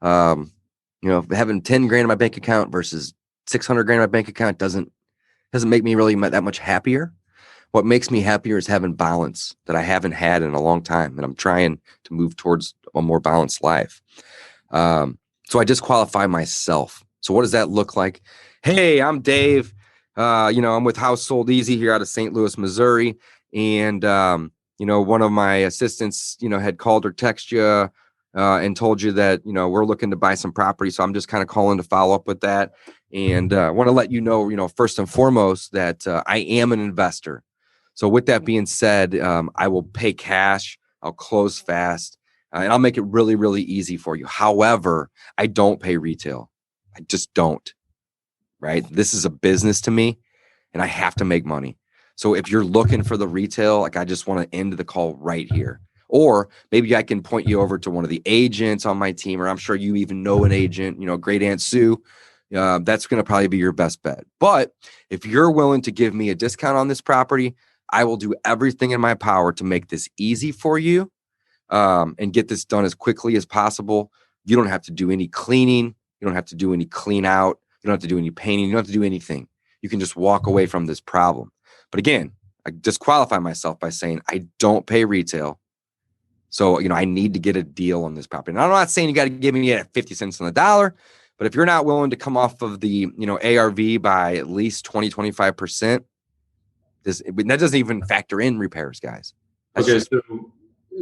Having 10 grand in my bank account versus 600 grand in my bank account doesn't make me really that much happier. What makes me happier is having balance that I haven't had in a long time. And I'm trying to move towards a more balanced life. So I disqualify myself. So what does that look like? Hey, I'm Dave. I'm with Household Easy here out of St. Louis, Missouri. And, one of my assistants, had called or texted you and told you that, we're looking to buy some property. So I'm just kind of calling to follow up with that. And I want to let you know, first and foremost, that I am an investor. So with that being said, I will pay cash. I'll close fast. And I'll make it really, really easy for you. However, I don't pay retail. I just don't. Right? This is a business to me, and I have to make money. So if you're looking for the retail, like, I just want to end the call right here. Or maybe I can point you over to one of the agents on my team, or I'm sure you even know an agent, great Aunt Sue. That's going to probably be your best bet. But if you're willing to give me a discount on this property, I will do everything in my power to make this easy for you and get this done as quickly as possible. You don't have to do any cleaning. You don't have to do any clean out. You don't have to do any painting. You don't have to do anything. You can just walk away from this problem. But again, I disqualify myself by saying I don't pay retail. So, I need to get a deal on this property. And I'm not saying you got to give me it at 50 cents on the dollar, but if you're not willing to come off of the, ARV by at least 20, 25%, that doesn't even factor in repairs, guys. Okay.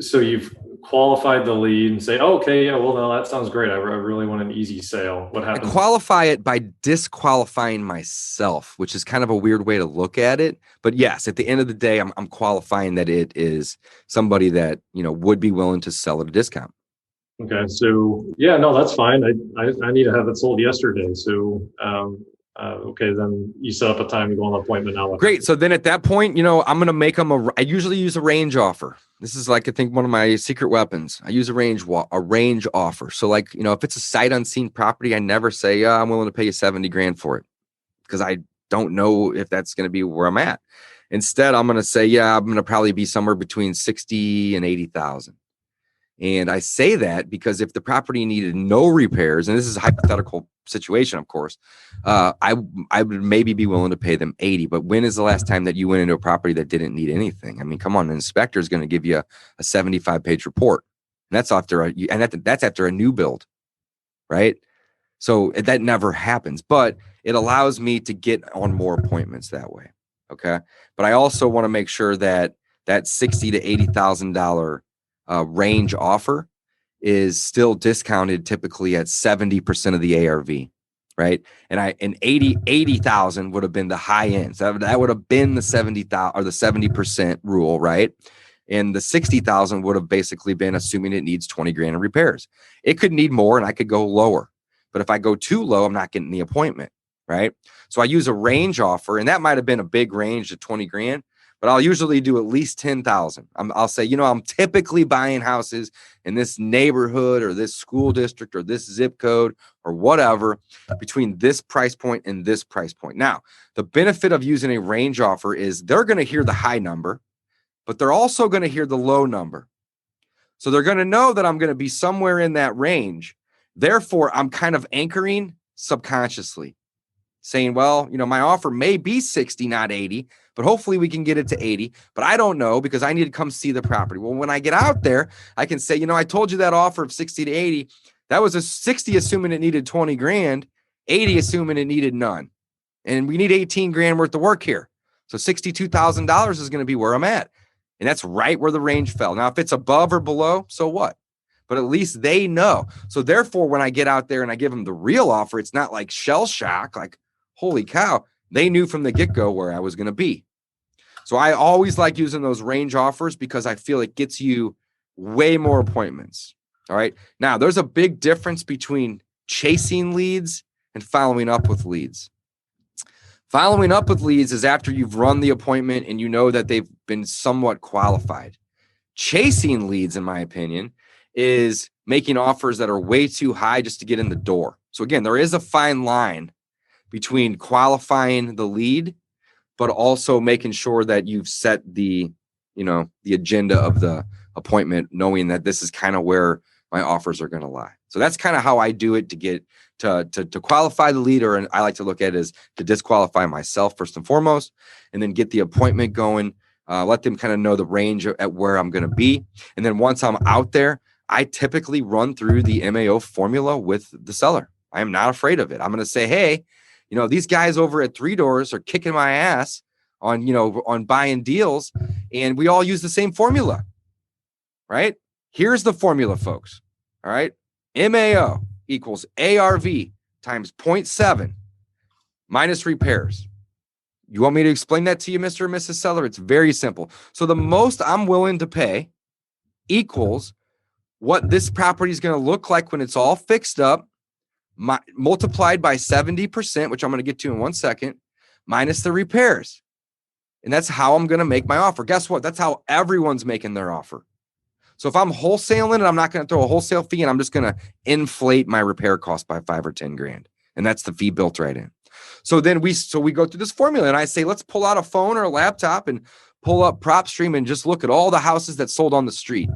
So you've qualified the lead and say, oh, okay, yeah, well, no, that sounds great. I really want an easy sale. What I happens? qualify it by disqualifying myself, which is kind of a weird way to look at it. But yes, at the end of the day, I'm qualifying that it is somebody that, would be willing to sell at a discount. Okay, so yeah, no, that's fine. I need to have it sold yesterday. So okay, then you set up a time to go on an appointment now. Great. So then at that point, I'm going to make them I usually use a range offer. This is like, I think, one of my secret weapons. I use a range offer. So like, if it's a sight unseen property, I never say, yeah, I'm willing to pay you 70 grand for it, because I don't know if that's going to be where I'm at. Instead, I'm going to say, yeah, I'm going to probably be somewhere between 60 and 80,000. And I say that because if the property needed no repairs, and this is a hypothetical situation, of course, I would maybe be willing to pay them 80. But when is the last time that you went into a property that didn't need anything? I mean, come on, an inspector is going to give you a 75-page report, and that's that's after a new build, right? So that never happens, but it allows me to get on more appointments that way. Okay, but I also want to make sure that that $60,000 to $80,000 range offer is still discounted typically at 70% of the ARV, right? And 80,000 would have been the high end. So that would have been the 70,000 or the 70% rule, right? And the 60,000 would have basically been assuming it needs 20 grand in repairs. It could need more and I could go lower. But if I go too low, I'm not getting the appointment, right? So I use a range offer, and that might have been a big range to 20 grand. But I'll usually do at least 10,000. I'll say, I'm typically buying houses in this neighborhood or this school district or this zip code or whatever between this price point and this price point. Now, the benefit of using a range offer is they're going to hear the high number, but they're also going to hear the low number. So they're going to know that I'm going to be somewhere in that range. Therefore, I'm kind of anchoring subconsciously, saying, well, my offer may be 60, not 80, but hopefully we can get it to 80, but I don't know because I need to come see the property. Well, when I get out there, I can say, I told you that offer of 60 to 80, that was a 60 assuming it needed 20 grand, 80 assuming it needed none. And we need 18 grand worth of work here. So $62,000 is going to be where I'm at. And that's right where the range fell. Now, if it's above or below, so what? But at least they know. So therefore, when I get out there and I give them the real offer, it's not like shell shock, like, holy cow, they knew from the get-go where I was going to be. So I always like using those range offers because I feel it gets you way more appointments. All right. Now, there's a big difference between chasing leads and following up with leads. Following up with leads is after you've run the appointment and you know that they've been somewhat qualified. Chasing leads, in my opinion, is making offers that are way too high just to get in the door. So again, there is a fine line between qualifying the lead, but also making sure that you've set the agenda of the appointment, knowing that this is kind of where my offers are going to lie. So that's kind of how I do it to get to qualify the leader. And I like to look at it as to disqualify myself first and foremost, and then get the appointment going, let them kind of know the range at where I'm going to be. And then once I'm out there, I typically run through the MAO formula with the seller. I am not afraid of it. I'm going to say, hey, these guys over at Three Doors are kicking my ass on buying deals, and we all use the same formula, right? Here's the formula, folks. All right. MAO equals ARV times 0.7 minus repairs. You want me to explain that to you, Mr. and Mrs. Seller? It's very simple. So the most I'm willing to pay equals what this property is going to look like when it's all fixed up, multiplied by 70%, which I'm going to get to in 1 second, minus the repairs. And that's how I'm going to make my offer. Guess what? That's how everyone's making their offer. So if I'm wholesaling it, I'm not going to throw a wholesale fee, and I'm just going to inflate my repair cost by 5 or 10 grand. And that's the fee built right in. So then we go through this formula, and I say, let's pull out a phone or a laptop and pull up PropStream and just look at all the houses that sold on the street.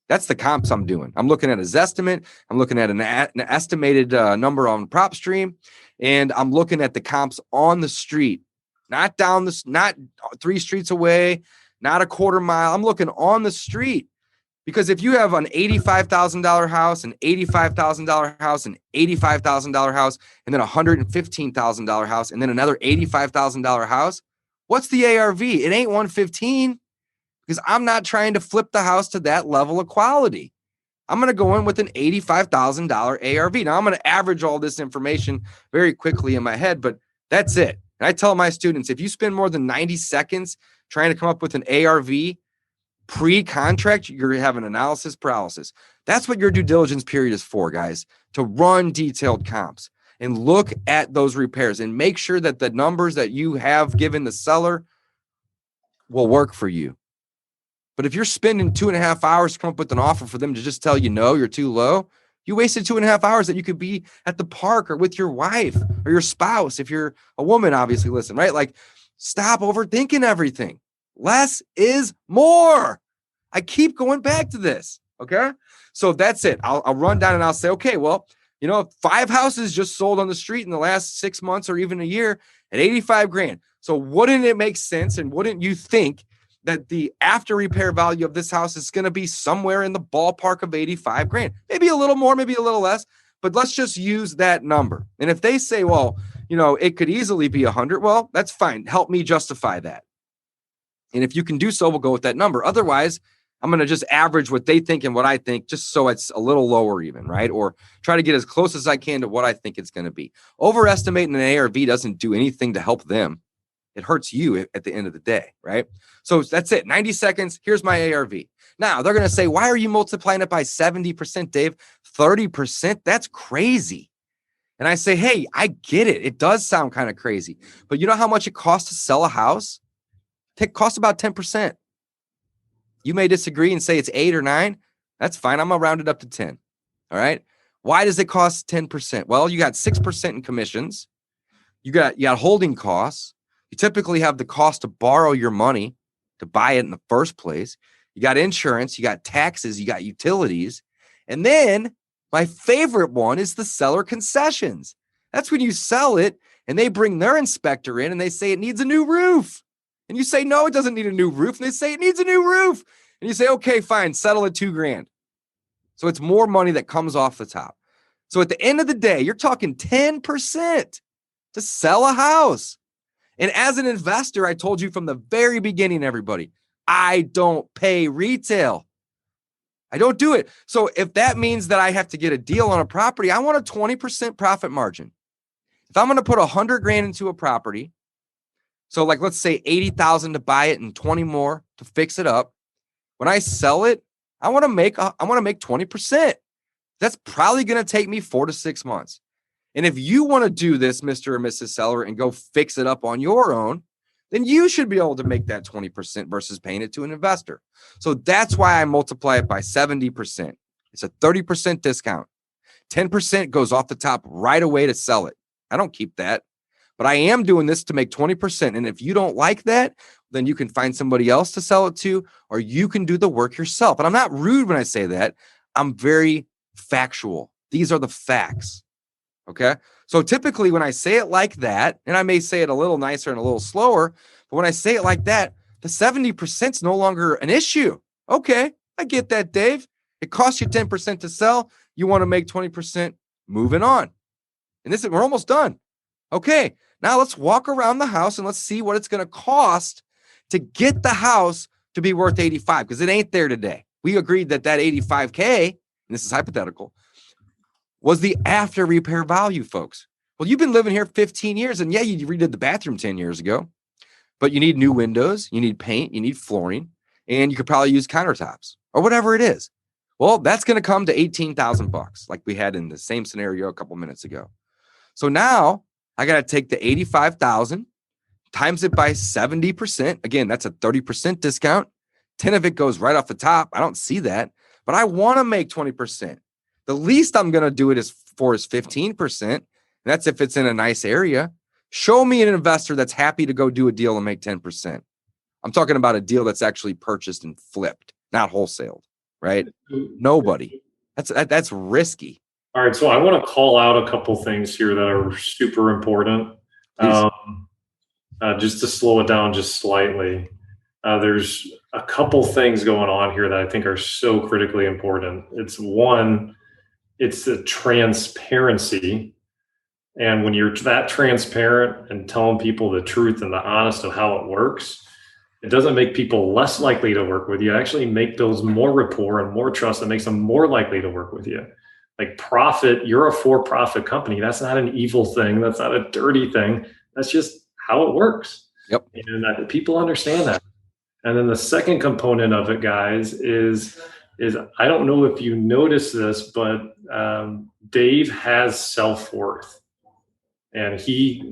That's the comps I'm doing. I'm looking at a Zestimate. I'm looking at an estimated number on PropStream, and I'm looking at the comps on the street, not 3 streets away, not a quarter mile. I'm looking on the street. Because if you have an $85,000 house, an $85,000 house, an $85,000 house, and then a $115,000 house, and then another $85,000 house, what's the ARV? It ain't 115. because I'm not trying to flip the house to that level of quality. I'm going to go in with an $85,000 ARV. Now I'm going to average all this information very quickly in my head, but that's it. And I tell my students, if you spend more than 90 seconds trying to come up with an ARV pre-contract, you're having analysis paralysis. That's what your due diligence period is for, guys, to run detailed comps and look at those repairs and make sure that the numbers that you have given the seller will work for you. But if you're spending 2.5 hours to come up with an offer for them to just tell you, no, you're too low, you wasted 2.5 hours that you could be at the park or with your wife or your spouse. If you're a woman, obviously, listen, right? Like, stop overthinking everything. Less is more. I keep going back to this. Okay. So that's it. I'll run down and I'll say, okay, well, 5 houses just sold on the street in the last 6 months or even a year at 85 grand. So wouldn't it make sense? And wouldn't you think that the after repair value of this house is going to be somewhere in the ballpark of 85 grand? Maybe a little more, maybe a little less, but let's just use that number. And if they say, well, it could easily be 100, well, that's fine. Help me justify that. And if you can do so, we'll go with that number. Otherwise, I'm going to just average what they think and what I think, just so it's a little lower even, right? Or try to get as close as I can to what I think it's going to be. Overestimating an ARV doesn't do anything to help them. It hurts you at the end of the day, right? So that's it. 90 seconds. Here's my ARV. Now, they're going to say, why are you multiplying it by 70%, Dave? 30%? That's crazy. And I say, hey, I get it. It does sound kind of crazy. But you know how much it costs to sell a house? It costs about 10%. You may disagree and say it's 8 or 9. That's fine. I'm going to round it up to 10. All right. Why does it cost 10%? Well, you got 6% in commissions. You got holding costs. You typically have the cost to borrow your money to buy it in the first place. You got insurance, you got taxes, you got utilities. And then my favorite one is the seller concessions. That's when you sell it and they bring their inspector in and they say it needs a new roof. And you say, no, it doesn't need a new roof. And they say it needs a new roof. And you say, okay, fine, settle at $2 grand. So it's more money that comes off the top. So at the end of the day, you're talking 10% to sell a house. And as an investor, I told you from the very beginning, everybody, I don't pay retail. I don't do it. So if that means that I have to get a deal on a property, I want a 20% profit margin. If I'm going to put 100 grand into a property, so like let's say 80,000 to buy it and 20 more to fix it up. When I sell it, I want to make 20%. That's probably going to take me 4 to 6 months. And if you want to do this, Mr. or Mrs. Seller, and go fix it up on your own, then you should be able to make that 20% versus paying it to an investor. So that's why I multiply it by 70%. It's a 30% discount. 10% goes off the top right away to sell it. I don't keep that, but I am doing this to make 20%. And if you don't like that, then you can find somebody else to sell it to, or you can do the work yourself. And I'm not rude when I say that. I'm very factual. These are the facts. Okay. So typically when I say it like that, and I may say it a little nicer and a little slower, but when I say it like that, the 70% is no longer an issue. Okay. I get that, Dave. It costs you 10% to sell. You want to make 20%. Moving on. And we're almost done. Okay. Now let's walk around the house and let's see what it's going to cost to get the house to be worth 85, because it ain't there today. We agreed that 85K, and this is hypothetical, was the after repair value, folks. Well, you've been living here 15 years, and yeah, you redid the bathroom 10 years ago, but you need new windows, you need paint, you need flooring, and you could probably use countertops or whatever it is. Well, that's going to come to $18,000, like we had in the same scenario a couple minutes ago. So now I got to take the 85,000 times it by 70%. Again, that's a 30% discount. 10 of it goes right off the top. I don't see that, but I want to make 20%. The least I'm going to do it is 15%. And that's if it's in a nice area. Show me an investor that's happy to go do a deal and make 10%. I'm talking about a deal that's actually purchased and flipped, not wholesaled, right? Nobody. That's risky. All right. So I want to call out a couple things here that are super important. Just to slow it down just slightly. There's a couple things going on here that I think are so critically important. It's one, it's the transparency. And when you're that transparent and telling people the truth and the honest of how it works, It doesn't make people less likely to work with you. It actually make builds more rapport and more trust that makes them more likely to work with you. Like profit, you're a for-profit company. That's not an evil thing. That's not a dirty thing. That's just how it works. Yep. And people understand that. And then the second component of it, guys, is I don't know if you notice this, but Dave has self-worth. And he's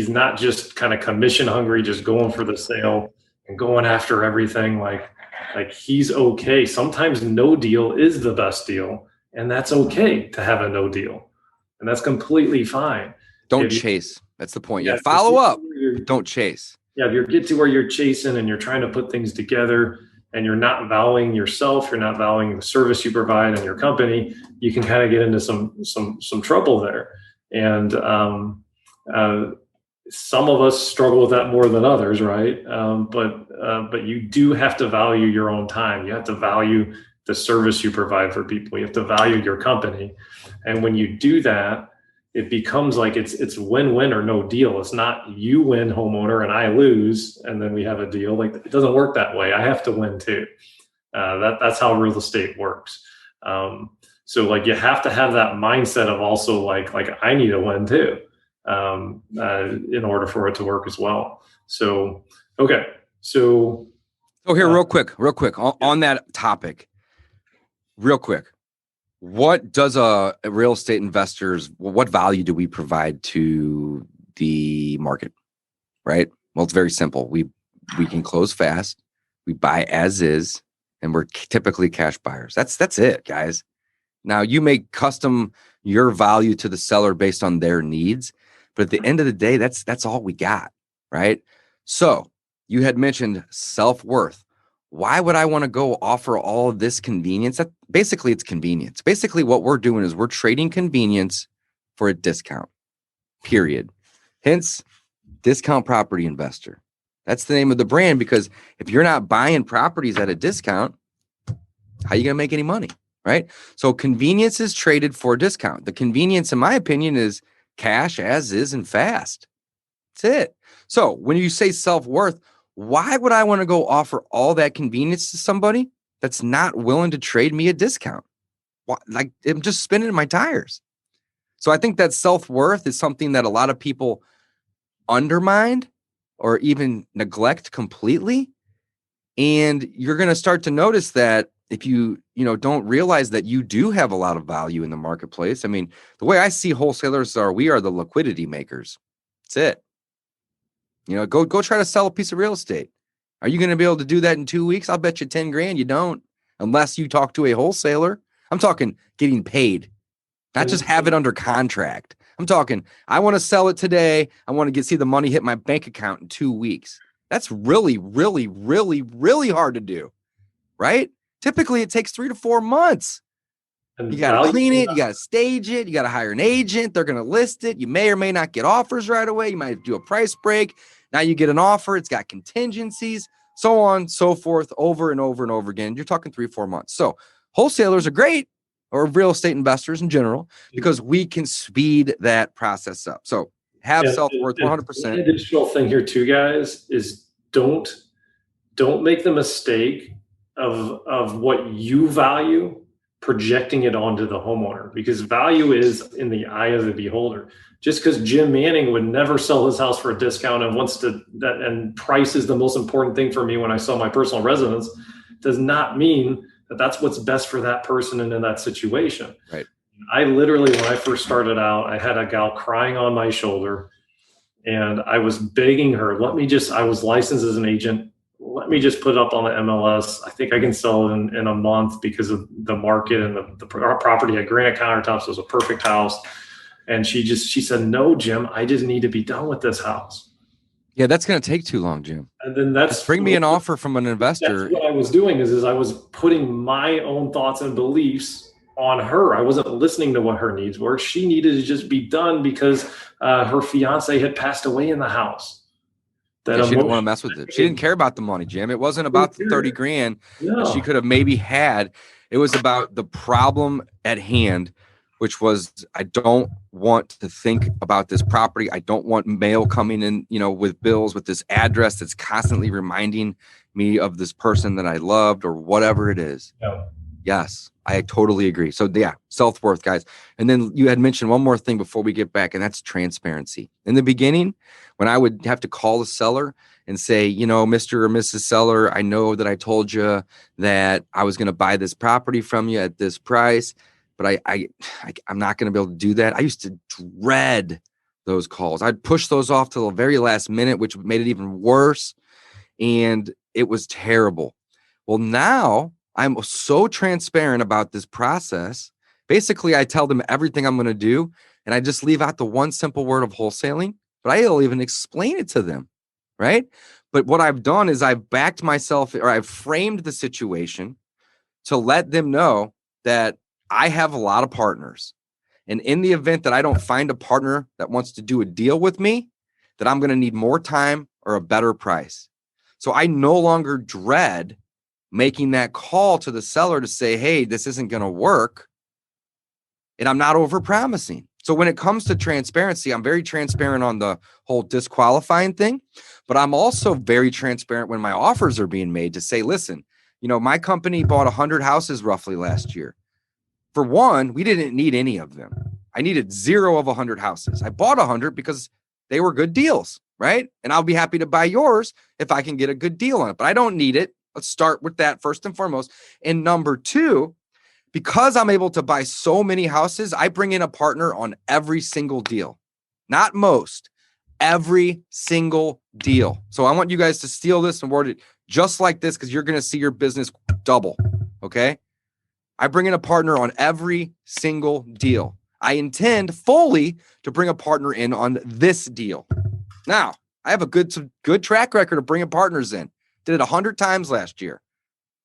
not just kind of commission hungry, just going for the sale and going after everything. Like he's okay. Sometimes no deal is the best deal, and that's okay to have a no deal, and that's completely fine. Don't chase. That's the point. Yeah, follow up. Don't chase. Yeah, if you get to where you're chasing and you're trying to put things together and you're not valuing yourself, you're not valuing the service you provide in your company, you can kind of get into some trouble there. And some of us struggle with that more than others, right? But you do have to value your own time. You have to value the service you provide for people. You have to value your company. And when you do that, it becomes like it's win-win or no deal. It's not you win, homeowner, and I lose, and then we have a deal. Like, it doesn't work that way. I have to win too. That's how real estate works. So like you have to have that mindset of also like I need to win too, in order for it to work as well. So, okay. So here, real quick on that topic, real quick. What does a real estate investors, what value do we provide to the market? Right? Well, it's very simple. We can close fast. We buy as is, and we're typically cash buyers. That's it, guys. Now, you may custom your value to the seller based on their needs, but at the end of the day, that's all we got, right? So you had mentioned self-worth. Why would I want to go offer all of this convenience? Basically, it's convenience. Basically, what we're doing is we're trading convenience for a discount, period. Hence, discount property investor. That's the name of the brand, because if you're not buying properties at a discount, how are you going to make any money? Right? So convenience is traded for a discount. The convenience, in my opinion, is cash as is and fast. That's it. So when you say self-worth, why would I want to go offer all that convenience to somebody that's not willing to trade me a discount? Like, I'm just spinning my tires. So I think that self-worth is something that a lot of people undermine or even neglect completely. And you're going to start to notice that if you don't realize that you do have a lot of value in the marketplace. I mean, the way I see wholesalers we are the liquidity makers. That's it. Go try to sell a piece of real estate. Are you going to be able to do that in 2 weeks? I'll bet you 10 grand you don't, unless you talk to a wholesaler. I'm talking getting paid, not just have it under contract. I'm talking, I want to sell it today. I want to see the money hit my bank account in 2 weeks. That's really, really, really, really hard to do, right? Typically, it takes 3 to 4 months. And you got to clean it. You got to stage it. You got to hire an agent. They're going to list it. You may or may not get offers right away. You might do a price break. Now you get an offer. It's got contingencies, so on, so forth, over and over and over again. You're talking 3 or 4 months. So wholesalers are great, or real estate investors in general, because we can speed that process up. So have self-worth 100%. An additional thing here too, guys, is don't make the mistake of what you value projecting it onto the homeowner, because value is in the eye of the beholder. Just because Jim Manning would never sell his house for a discount and wants to and price is the most important thing for me when I sell my personal residence, does not mean that that's what's best for that person and in that situation. Right. I literally, when I first started out, I had a gal crying on my shoulder, and I was begging her, I was licensed as an agent. Let me just put it up on the MLS. I think I can sell it in a month because of the market, and the property had granite countertops. It was a perfect house. And she said, no, Jim, I just need to be done with this house. Yeah, that's going to take too long, Jim. And then just bring me an offer from an investor. That's what I was doing is I was putting my own thoughts and beliefs on her. I wasn't listening to what her needs were. She needed to just be done because her fiance had passed away in the house. She didn't want to mess with it. She didn't care about the money, Jim. It wasn't about the 30 grand that she could have maybe had. It was about the problem at hand, which was, I don't want to think about this property. I don't want mail coming in, with bills with this address that's constantly reminding me of this person that I loved or whatever it is. Yeah. Yes, I totally agree. So yeah, self-worth, guys. And then you had mentioned one more thing before we get back, and that's transparency. In the beginning, when I would have to call the seller and say, Mr. or Mrs. Seller, I know that I told you that I was going to buy this property from you at this price, but I'm not going to be able to do that. I used to dread those calls. I'd push those off till the very last minute, which made it even worse. And it was terrible. Well, now I'm so transparent about this process. Basically, I tell them everything I'm going to do, and I just leave out the one simple word of wholesaling, but I'll even explain it to them, right? But what I've done is I've backed myself, or I've framed the situation to let them know that I have a lot of partners. And in the event that I don't find a partner that wants to do a deal with me, that I'm going to need more time or a better price. So I no longer dread making that call to the seller to say, hey, this isn't going to work. And I'm not overpromising. So when it comes to transparency, I'm very transparent on the whole disqualifying thing, but I'm also very transparent when my offers are being made to say, listen, my company bought 100 houses roughly last year. For one, we didn't need any of them. I needed 0 of 100 houses. I bought 100 because they were good deals, right? And I'll be happy to buy yours if I can get a good deal on it, but I don't need it. Let's start with that first and foremost. And number 2, because I'm able to buy so many houses, I bring in a partner on every single deal. Not most, every single deal. So I want you guys to steal this and word it just like this, because you're going to see your business double, okay? I bring in a partner on every single deal. I intend fully to bring a partner in on this deal. Now, I have a good track record of bringing partners in. Did it 100 times last year.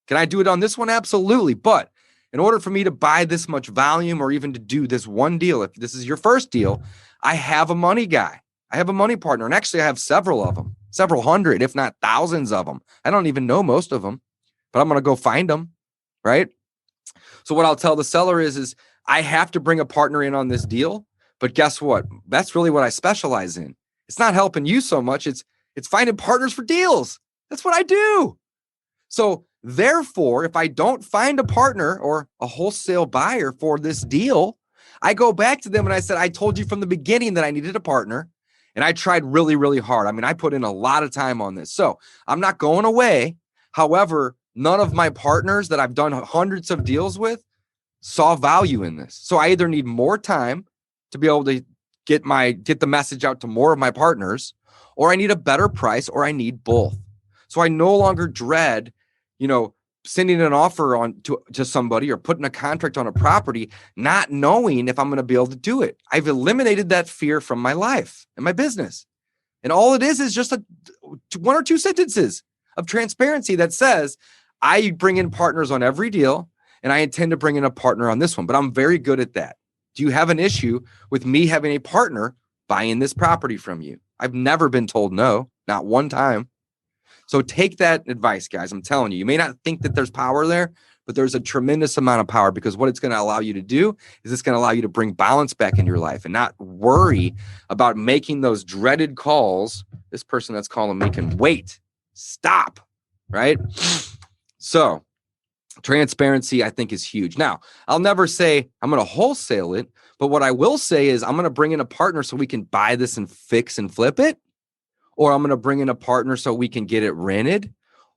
Can I do it on this one? Absolutely. But in order for me to buy this much volume or even to do this one deal, if this is your first deal, I have a money guy. I have a money partner. And actually, I have several of them, several hundred, if not thousands of them. I don't even know most of them, but I'm going to go find them, right? So what I'll tell the seller is I have to bring a partner in on this deal, but guess what? That's really what I specialize in. It's not helping you so much. It's finding partners for deals. That's what I do. So therefore, if I don't find a partner or a wholesale buyer for this deal, I go back to them and I said, I told you from the beginning that I needed a partner, and I tried really, really hard. I mean, I put in a lot of time on this. So I'm not going away. However, none of my partners that I've done hundreds of deals with saw value in this. So I either need more time to be able to get the message out to more of my partners, or I need a better price, or I need both. So I no longer dread, sending an offer to somebody or putting a contract on a property, not knowing if I'm going to be able to do it. I've eliminated that fear from my life and my business. And all it is just 1 or 2 sentences of transparency that says, I bring in partners on every deal, and I intend to bring in a partner on this one, but I'm very good at that. Do you have an issue with me having a partner buying this property from you? I've never been told no, not one time. So take that advice, guys. I'm telling you, you may not think that there's power there, but there's a tremendous amount of power, because what it's going to allow you to do is it's going to allow you to bring balance back into your life and not worry about making those dreaded calls. This person that's calling me can wait. Stop. Right? So transparency, I think, is huge. Now, I'll never say I'm going to wholesale it, but what I will say is I'm going to bring in a partner so we can buy this and fix and flip it, or I'm going to bring in a partner so we can get it rented,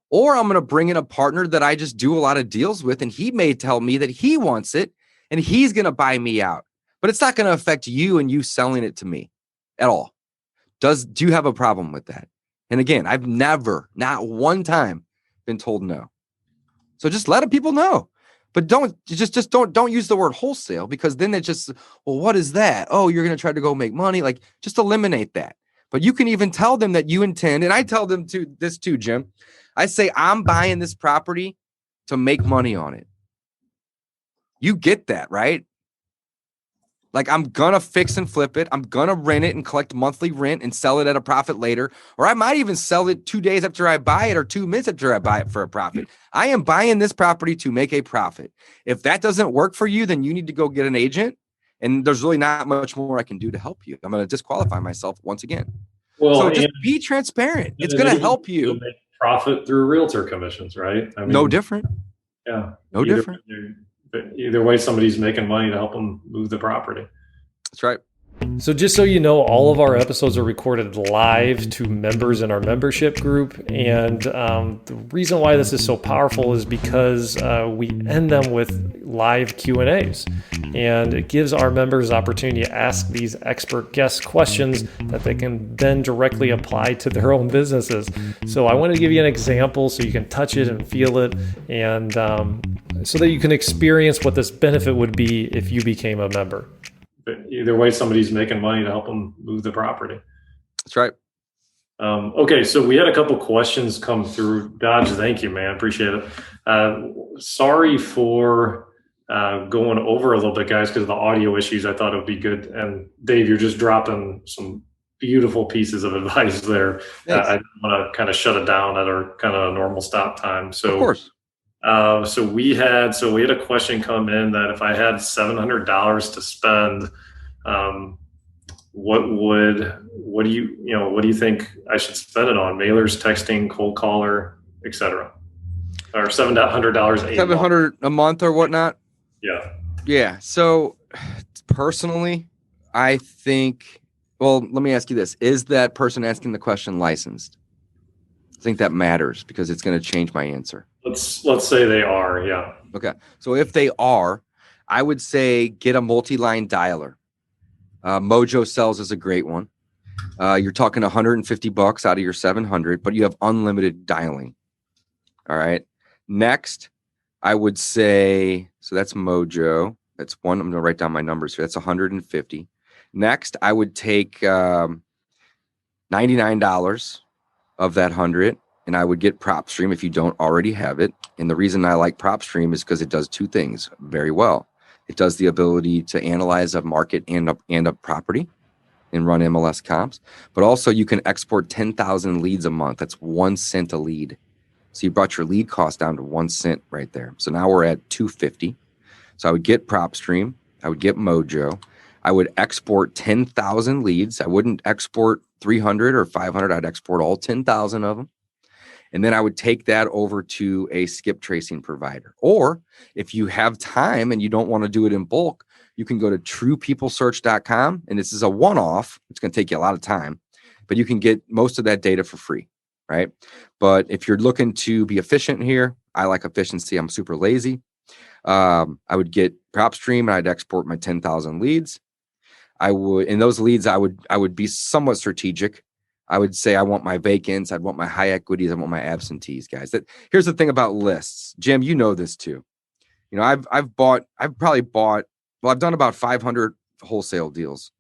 or I'm going to bring in a partner that I just do a lot of deals with, and he may tell me that he wants it and he's going to buy me out, but it's not going to affect you and you selling it to me at all. Do you have a problem with that? And again, I've never, not one time, been told no. So just let people know, but don't use the word wholesale, because then it just, well, what is that? Oh, you're going to try to go make money. Like, just eliminate that. But you can even tell them that you intend, and I tell them this too, Jim. I say, I'm buying this property to make money on it. You get that, right? Like, I'm going to fix and flip it. I'm going to rent it and collect monthly rent and sell it at a profit later. Or I might even sell it 2 days after I buy it, or 2 minutes after I buy it, for a profit. I am buying this property to make a profit. If that doesn't work for you, then you need to go get an agent And there's really not much more I can do to help you. I'm going to disqualify myself once again. Well, so just be transparent. It's going to help you. Make profit through realtor commissions, right? I mean, no different. Yeah. No different. Either way, somebody's making money to help them move the property. That's right. So just so you know, all of our episodes are recorded live to members in our membership group. And the reason why this is so powerful is because we end them with live Q&As. And it gives our members the opportunity to ask these expert guest questions that they can then directly apply to their own businesses. So I want to give you an example so you can touch it and feel it, and so that you can experience what this benefit would be if you became a member. Either way, somebody's making money to help them move the property. That's right. Okay, so we had a couple questions come through. Dodge, thank you, man. Appreciate it. Sorry for going over a little bit, guys, because of the audio issues. I thought it would be good. And Dave, you're just dropping some beautiful pieces of advice there. I want to kind of shut it down at our kind of normal stop time. So, of course. So we had a question come in that if I had $700 to spend, what do you think I should spend it on? Mailers, texting, cold caller, etc. Or $700 $700 a month or whatnot. Yeah. Yeah. So personally, I think, well, let me ask you this. Is that person asking the question licensed? I think that matters because it's going to change my answer. Let's say they are. Yeah. Okay. So if they are, I would say get a multi-line dialer. Mojo Sells is a great one. You're talking $150 out of your 700, but you have unlimited dialing. All right. Next, I would say, so that's Mojo. That's one. I'm going to write down my numbers here. That's 150. Next, I would take $99 of that 100, and I would get PropStream if you don't already have it. And the reason I like PropStream is because it does two things very well. It does the ability to analyze a market and a property and run MLS comps, but also you can export 10,000 leads a month. That's 1 cent a lead. So you brought your lead cost down to 1 cent right there. So now we're at 250. So I would get PropStream. I would get Mojo. I would export 10,000 leads. I wouldn't export 300 or 500. I'd export all 10,000 of them. And then I would take that over to a skip tracing provider. Or if you have time and you don't want to do it in bulk, you can go to truepeoplesearch.com. And this is a one-off. It's going to take you a lot of time, but you can get most of that data for free, right? But if you're looking to be efficient here, I like efficiency. I'm super lazy. I would get PropStream and I'd export my 10,000 leads. In those leads, I would be somewhat strategic. I would say I want my vacants, I'd want my high equities, I want my absentees, guys. Here's the thing about lists. Jim, you know this too. You know, I've done about 500 wholesale deals,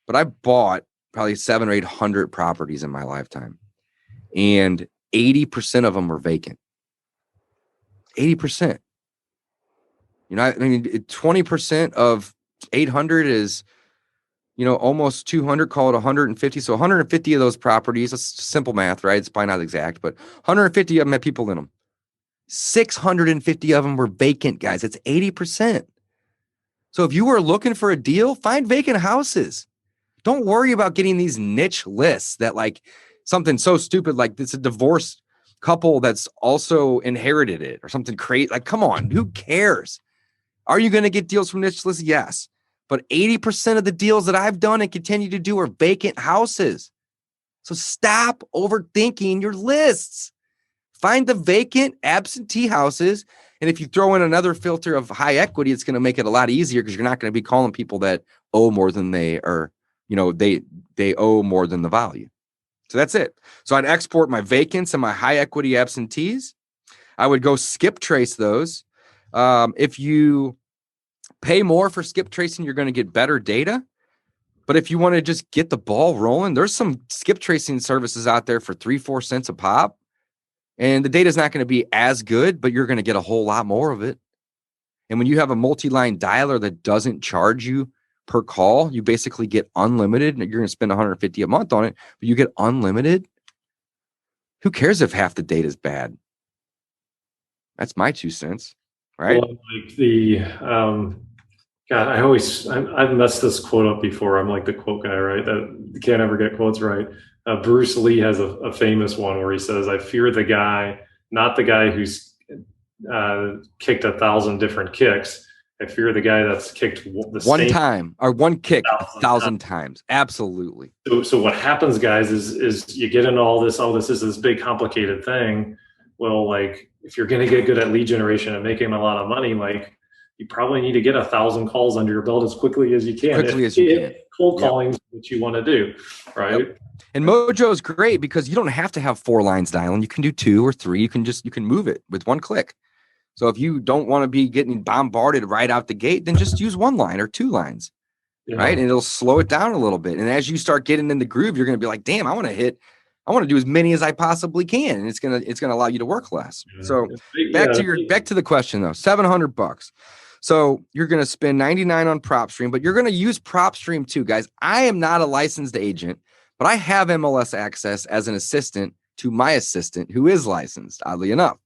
but I bought probably 700 or 800 properties in my lifetime. And 80% of them were vacant. 80%. You know, I mean, 20% of 800 is, you know, almost 200, call it 150. So 150 of those properties, that's simple math, right? It's probably not exact, but 150 of them had people in them. 650 of them were vacant, guys. It's 80%. So if you were looking for a deal, find vacant houses. Don't worry about getting these niche lists that like something so stupid like it's a divorced couple that's also inherited it or something crazy. Like, come on, who cares? Are you going to get deals from niche lists? Yes. But 80% of the deals that I've done and continue to do are vacant houses. So stop overthinking your lists. Find the vacant absentee houses. And if you throw in another filter of high equity, it's going to make it a lot easier because you're not going to be calling people that owe more than they are, you know, they owe more than the value. So that's it. So I'd export my vacants and my high equity absentees. I would go skip trace those. If you pay more for skip tracing, you're going to get better data. But if you want to just get the ball rolling, there's some skip tracing services out there for 3-4 cents a pop. And the data is not going to be as good, but you're going to get a whole lot more of it. And when you have a multi-line dialer that doesn't charge you per call, you basically get unlimited. And you're going to spend $150 a month on it, but you get unlimited. Who cares if half the data is bad? That's my 2 cents, right? Well, like the kind God, I've messed this quote up before. I'm like the quote guy, right? That you can't ever get quotes right. Bruce Lee has a famous one where he says, "I fear the guy, not the guy who's kicked 1,000 different kicks. I fear the guy that's kicked the One same time or one kick 1,000 times." 1,000 times. Absolutely. So what happens, guys, is you get into all this. Oh, this is this big complicated thing. Well, like if you're going to get good at lead generation and making a lot of money, like you probably need to get 1,000 calls under your belt as quickly as you can. Quickly as you can. Cold calling is what you want to do, right? Yep. And Mojo is great because you don't have to have 4 lines dialing. You can do 2 or 3. You can move it with one click. So if you don't want to be getting bombarded right out the gate, then just use 1 line or 2 lines. Yeah. Right. And it'll slow it down a little bit. And as you start getting in the groove, you're going to be like, damn, I want to do as many as I possibly can. And it's going to allow you to work less. Yeah. So back to the question though, $700. So you're going to spend 99 on PropStream, but you're going to use PropStream too, guys. I am not a licensed agent, but I have MLS access as an assistant to my assistant who is licensed, oddly enough.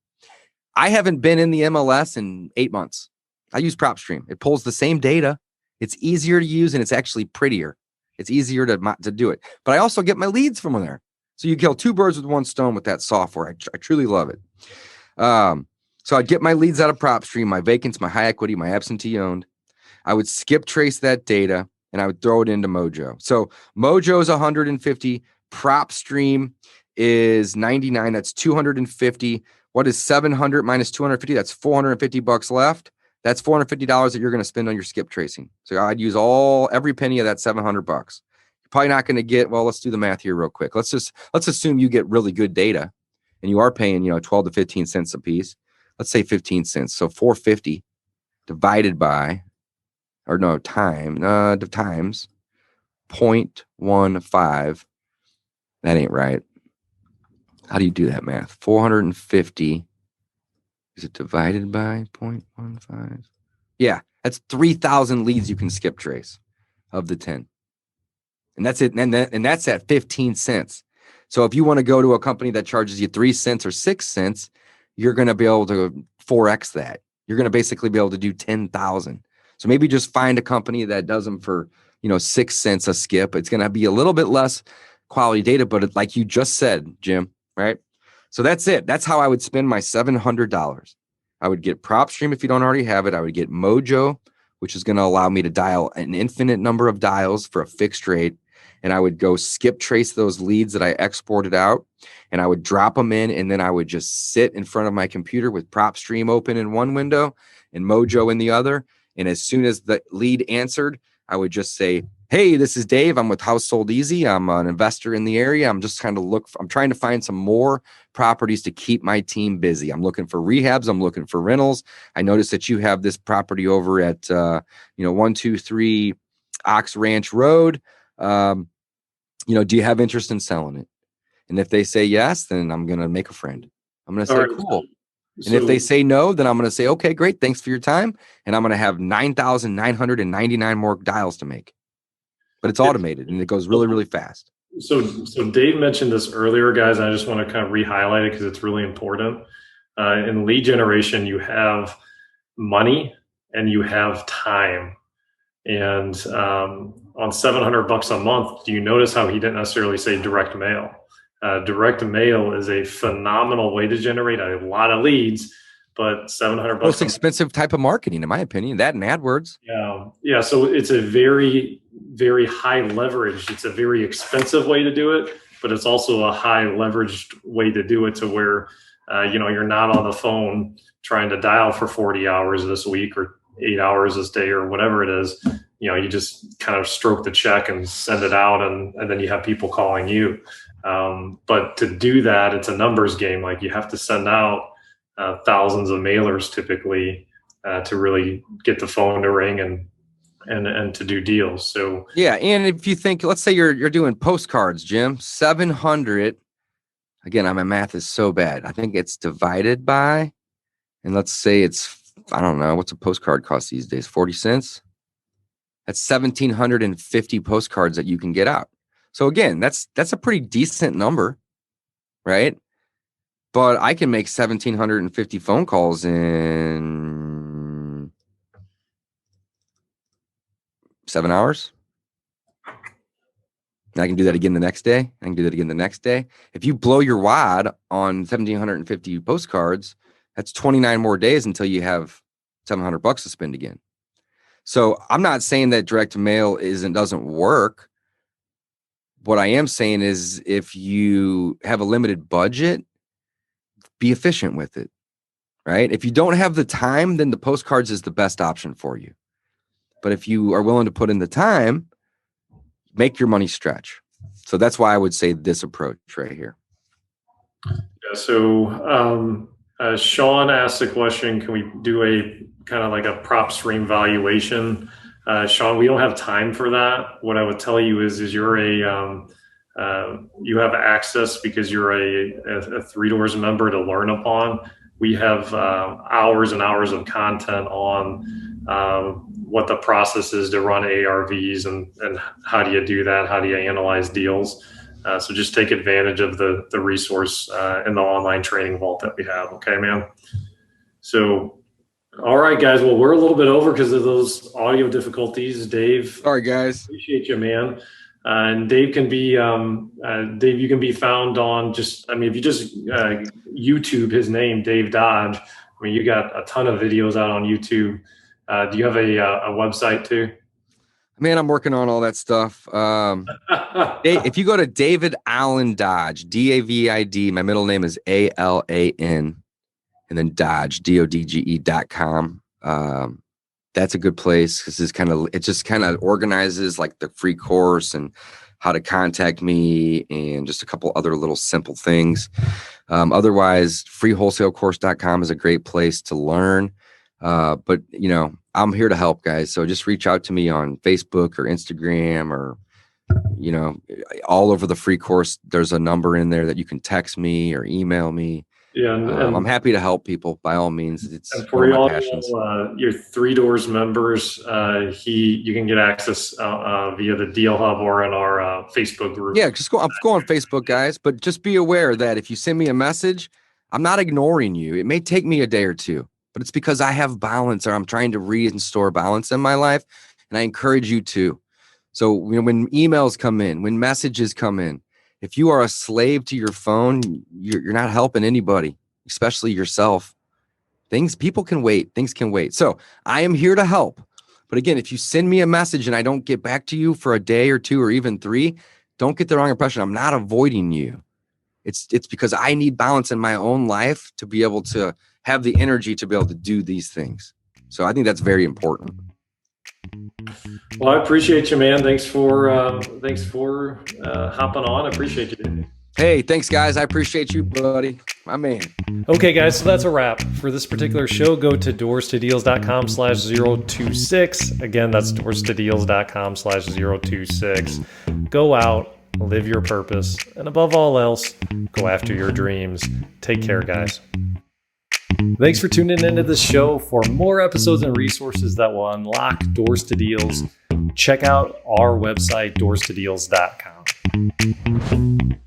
I haven't been in the MLS in 8 months. I use PropStream. It pulls the same data. It's easier to use and it's actually prettier. It's easier to do it. But I also get my leads from there. So you kill 2 birds with 1 stone with that software. I truly love it. So I'd get my leads out of PropStream, my vacants, my high equity, my absentee owned. I would skip trace that data and I would throw it into Mojo. So Mojo is 150. PropStream is 99. That's 250. What is 700 minus 250? That's $450 left. That's $450 that you're going to spend on your skip tracing. So I'd use every penny of that $700. You're probably not going to get, well, let's do the math here real quick. Let's assume you get really good data and you are paying, 12 to 15 cents a piece. Let's say 15 cents. So 450 divided by, times 0.15. That ain't right. How do you do that math? 450. Is it divided by 0.15? Yeah, that's 3,000 leads you can skip trace of the 10. And that's it. And that's at 15 cents. So if you want to go to a company that charges you 3 cents or 6 cents, you're going to be able to 4x that. You're going to basically be able to do 10,000. So maybe just find a company that does them for, 6 cents a skip. It's going to be a little bit less quality data, but like you just said, Jim, right? So that's it. That's how I would spend my $700. I would get PropStream if you don't already have it. I would get Mojo, which is going to allow me to dial an infinite number of dials for a fixed rate. And I would go skip trace those leads that I exported out and I would drop them in. And then I would just sit in front of my computer with PropStream open in one window and Mojo in the other. And as soon as the lead answered, I would just say, hey, this is Dave. I'm with House Sold Easy. I'm an investor in the area. I'm just trying to find some more properties to keep my team busy. I'm looking for rehabs. I'm looking for rentals. I noticed that you have this property over at, 123 Ox Ranch Road. Do you have interest in selling it? And if they say yes, then I'm going to make a friend. I'm going to say, cool. And if they say no, then I'm going to say, okay, great. Thanks for your time. And I'm going to have 9,999 more dials to make. But it's automated and it goes really, really fast. So Dave mentioned this earlier, guys. And I just want to kind of re-highlight it because it's really important. In lead generation, you have money and you have time. And on $700 a month, do you notice how he didn't necessarily say direct mail? Direct mail is a phenomenal way to generate a lot of leads, but $700. Most expensive type of marketing, in my opinion, that and AdWords. Yeah. So it's a very, very high leverage. It's a very expensive way to do it, but it's also a high leveraged way to do it to where, you're not on the phone trying to dial for 40 hours this week or 8 hours this day or whatever it is. You just kind of stroke the check and send it out and then you have people calling you. But to do that, it's a numbers game. Like you have to send out thousands of mailers typically to really get the phone to ring and to do deals. So yeah, and if you think, let's say you're doing postcards, Jim, 700. Again, my math is so bad. I think it's divided by, and let's say it's, I don't know, what's a postcard cost these days? 40 cents. That's 1,750 postcards that you can get out. So again, that's a pretty decent number, right? But I can make 1,750 phone calls in 7 hours. And I can do that again the next day. I can do that again the next day. If you blow your wad on 1,750 postcards, that's 29 more days until you have $700 to spend again. So I'm not saying that direct to mail doesn't work. What I am saying is if you have a limited budget, be efficient with it, right? If you don't have the time, then the postcards is the best option for you. But if you are willing to put in the time, make your money stretch. So that's why I would say this approach right here. Yeah, so Sean asked the question, can we do a kind of like a prop stream valuation? Sean, we don't have time for that. What I would tell you is you're you have access because you're a Three Doors member to learn upon. We have hours and hours of content on what the process is to run ARVs and how do you do that? How do you analyze deals? So just take advantage of the resource in the online training vault that we have. Okay, man. So, all right, guys. Well, we're a little bit over because of those audio difficulties. Dave. Sorry, guys. Appreciate you, man. And Dave can be Dave. You can be found on if you just YouTube his name, Dave Dodge. I mean, you got a ton of videos out on YouTube. Do you have a website too? Man, I'm working on all that stuff. If you go to David Allen Dodge, DAVID, my middle name is ALAN, and then Dodge, DODGE.com. That's a good place because it just kind of organizes like the free course and how to contact me and just a couple other little simple things. Otherwise, freewholesalecourse.com is a great place to learn. But I'm here to help, guys. So just reach out to me on Facebook or Instagram or, all over the free course. There's a number in there that you can text me or email me. Yeah, and I'm happy to help people by all means. It's for one of my passions. Your Three Doors members, you can get access via the Deal Hub or in our Facebook group. Yeah, go on Facebook, guys. But just be aware that if you send me a message, I'm not ignoring you. It may take me a day or two, but it's because I have balance or I'm trying to restore balance in my life. And I encourage you to. So when emails come in, when messages come in, if you are a slave to your phone, you're not helping anybody, especially yourself. People can wait. Things can wait. So I am here to help. But again, if you send me a message and I don't get back to you for a day or two or even 3, don't get the wrong impression. I'm not avoiding you. It's because I need balance in my own life to be able to have the energy to be able to do these things. So I think that's very important. Well, I appreciate you, man. Thanks for hopping on. I appreciate you, dude. Hey, thanks, guys. I appreciate you, buddy. My man. Okay, guys, so that's a wrap. For this particular show, go to doorstodeals.com/026. Again, that's doorstodeals.com/026. Go out, live your purpose, and above all else, go after your dreams. Take care, guys. Thanks for tuning into this show. For more episodes and resources that will unlock Doors to Deals, check out our website, doorstodeals.com.